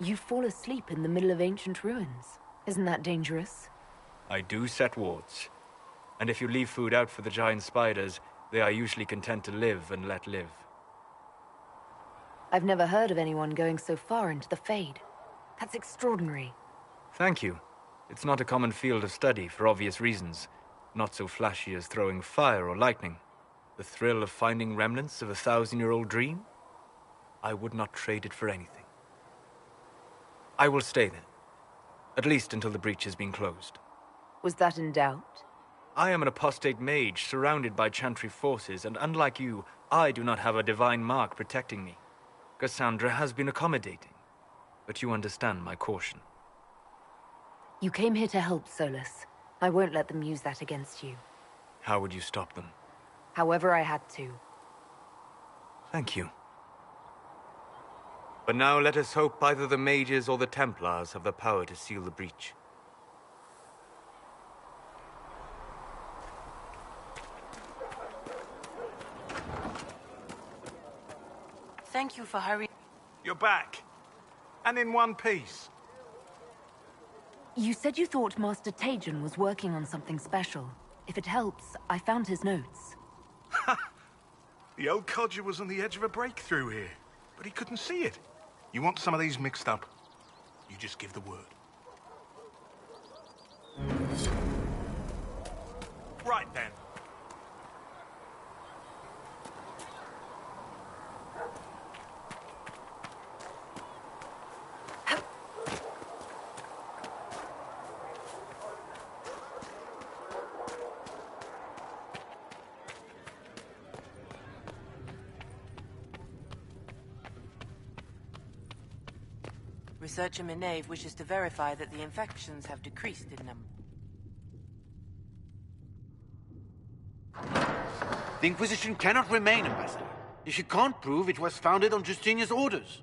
You fall asleep in the middle of ancient ruins. Isn't that dangerous? I do set wards. And if you leave food out for the giant spiders, they are usually content to live and let live. I've never heard of anyone going so far into the Fade. That's extraordinary. Thank you. It's not a common field of study for obvious reasons. Not so flashy as throwing fire or lightning. The thrill of finding remnants of a 1,000-year-old dream? I would not trade it for anything. I will stay then. At least until the breach has been closed. Was that in doubt? I am an apostate mage surrounded by Chantry forces, and unlike you, I do not have a divine mark protecting me. Cassandra has been accommodating. but you understand my caution. You came here to help, Solus. I won't let them use that against you. How would you stop them? However I had to. Thank you. But now let us hope either the mages or the Templars have the power to seal the breach. Thank you for hurrying. You're back. And in one piece. You said you thought Master Tajan was working on something special. If it helps, I found his notes. The old codger was on the edge of a breakthrough here, but he couldn't see it. You want some of these mixed up? You just give the word. Right then. Researcher Minave wishes to verify that the infections have decreased in number. The Inquisition cannot remain, Ambassador, if you can't prove it was founded on Justinian's orders.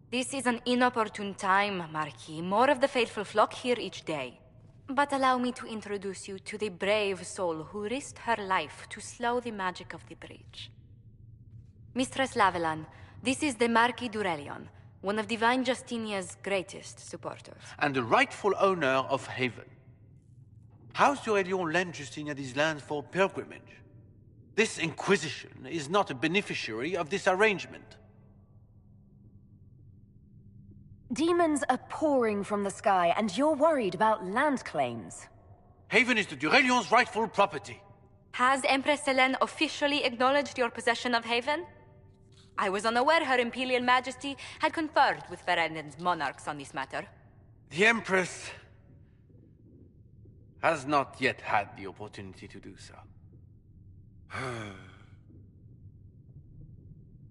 This is an inopportune time, Marquis. More of the faithful flock here each day. But allow me to introduce you to the brave soul who risked her life to slow the magic of the breach. Mistress Lavelan, this is the Marquis d'Aurelion, one of Divine Justinia's greatest supporters. And the rightful owner of Haven. House d'Aurelion lent Justinia these lands for pilgrimage. This Inquisition is not a beneficiary of this arrangement. Demons are pouring from the sky, and you're worried about land claims. Haven is the d'Aurelion's rightful property. Has Empress Selene officially acknowledged your possession of Haven? I was unaware Her Imperial Majesty had conferred with Ferelden's monarchs on this matter. The Empress has not yet had the opportunity to do so.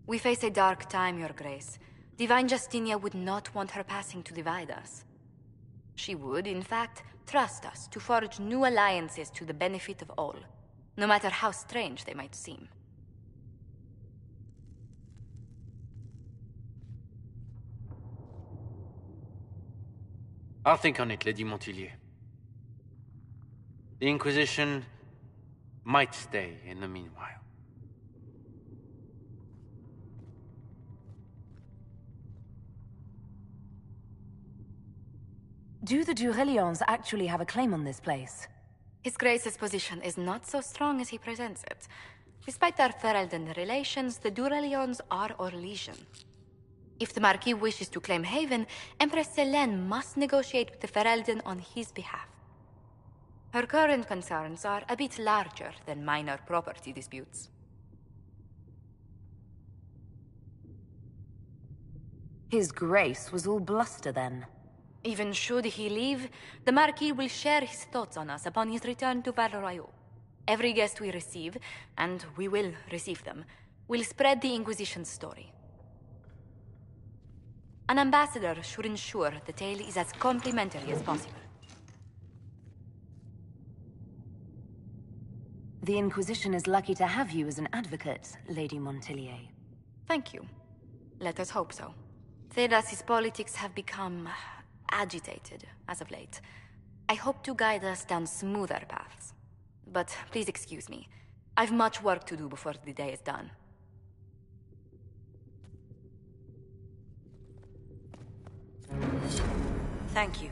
We face a dark time, Your Grace. Divine Justinia would not want her passing to divide us. She would, in fact, trust us to forge new alliances to the benefit of all, no matter how strange they might seem. I'll think on it, Lady Montilyet. The Inquisition might stay in the meanwhile. Do the d'Aurelions actually have a claim on this place? His Grace's position is not so strong as he presents it. Despite our Ferelden relations, the d'Aurelions are our legion. If the Marquis wishes to claim Haven, Empress Selene must negotiate with the Ferelden on his behalf. Her current concerns are a bit larger than minor property disputes. His Grace was all bluster then. Even should he leave, the Marquis will share his thoughts on us upon his return to Val Royeaux. Every guest we receive, and we will receive them, will spread the Inquisition's story. An ambassador should ensure the tale is as complimentary as possible. The Inquisition is lucky to have you as an advocate, Lady Montilyet. Thank you. Let us hope so. Thedas's politics have become agitated as of late. I hope to guide us down smoother paths. But please excuse me. I've much work to do before the day is done. Thank you.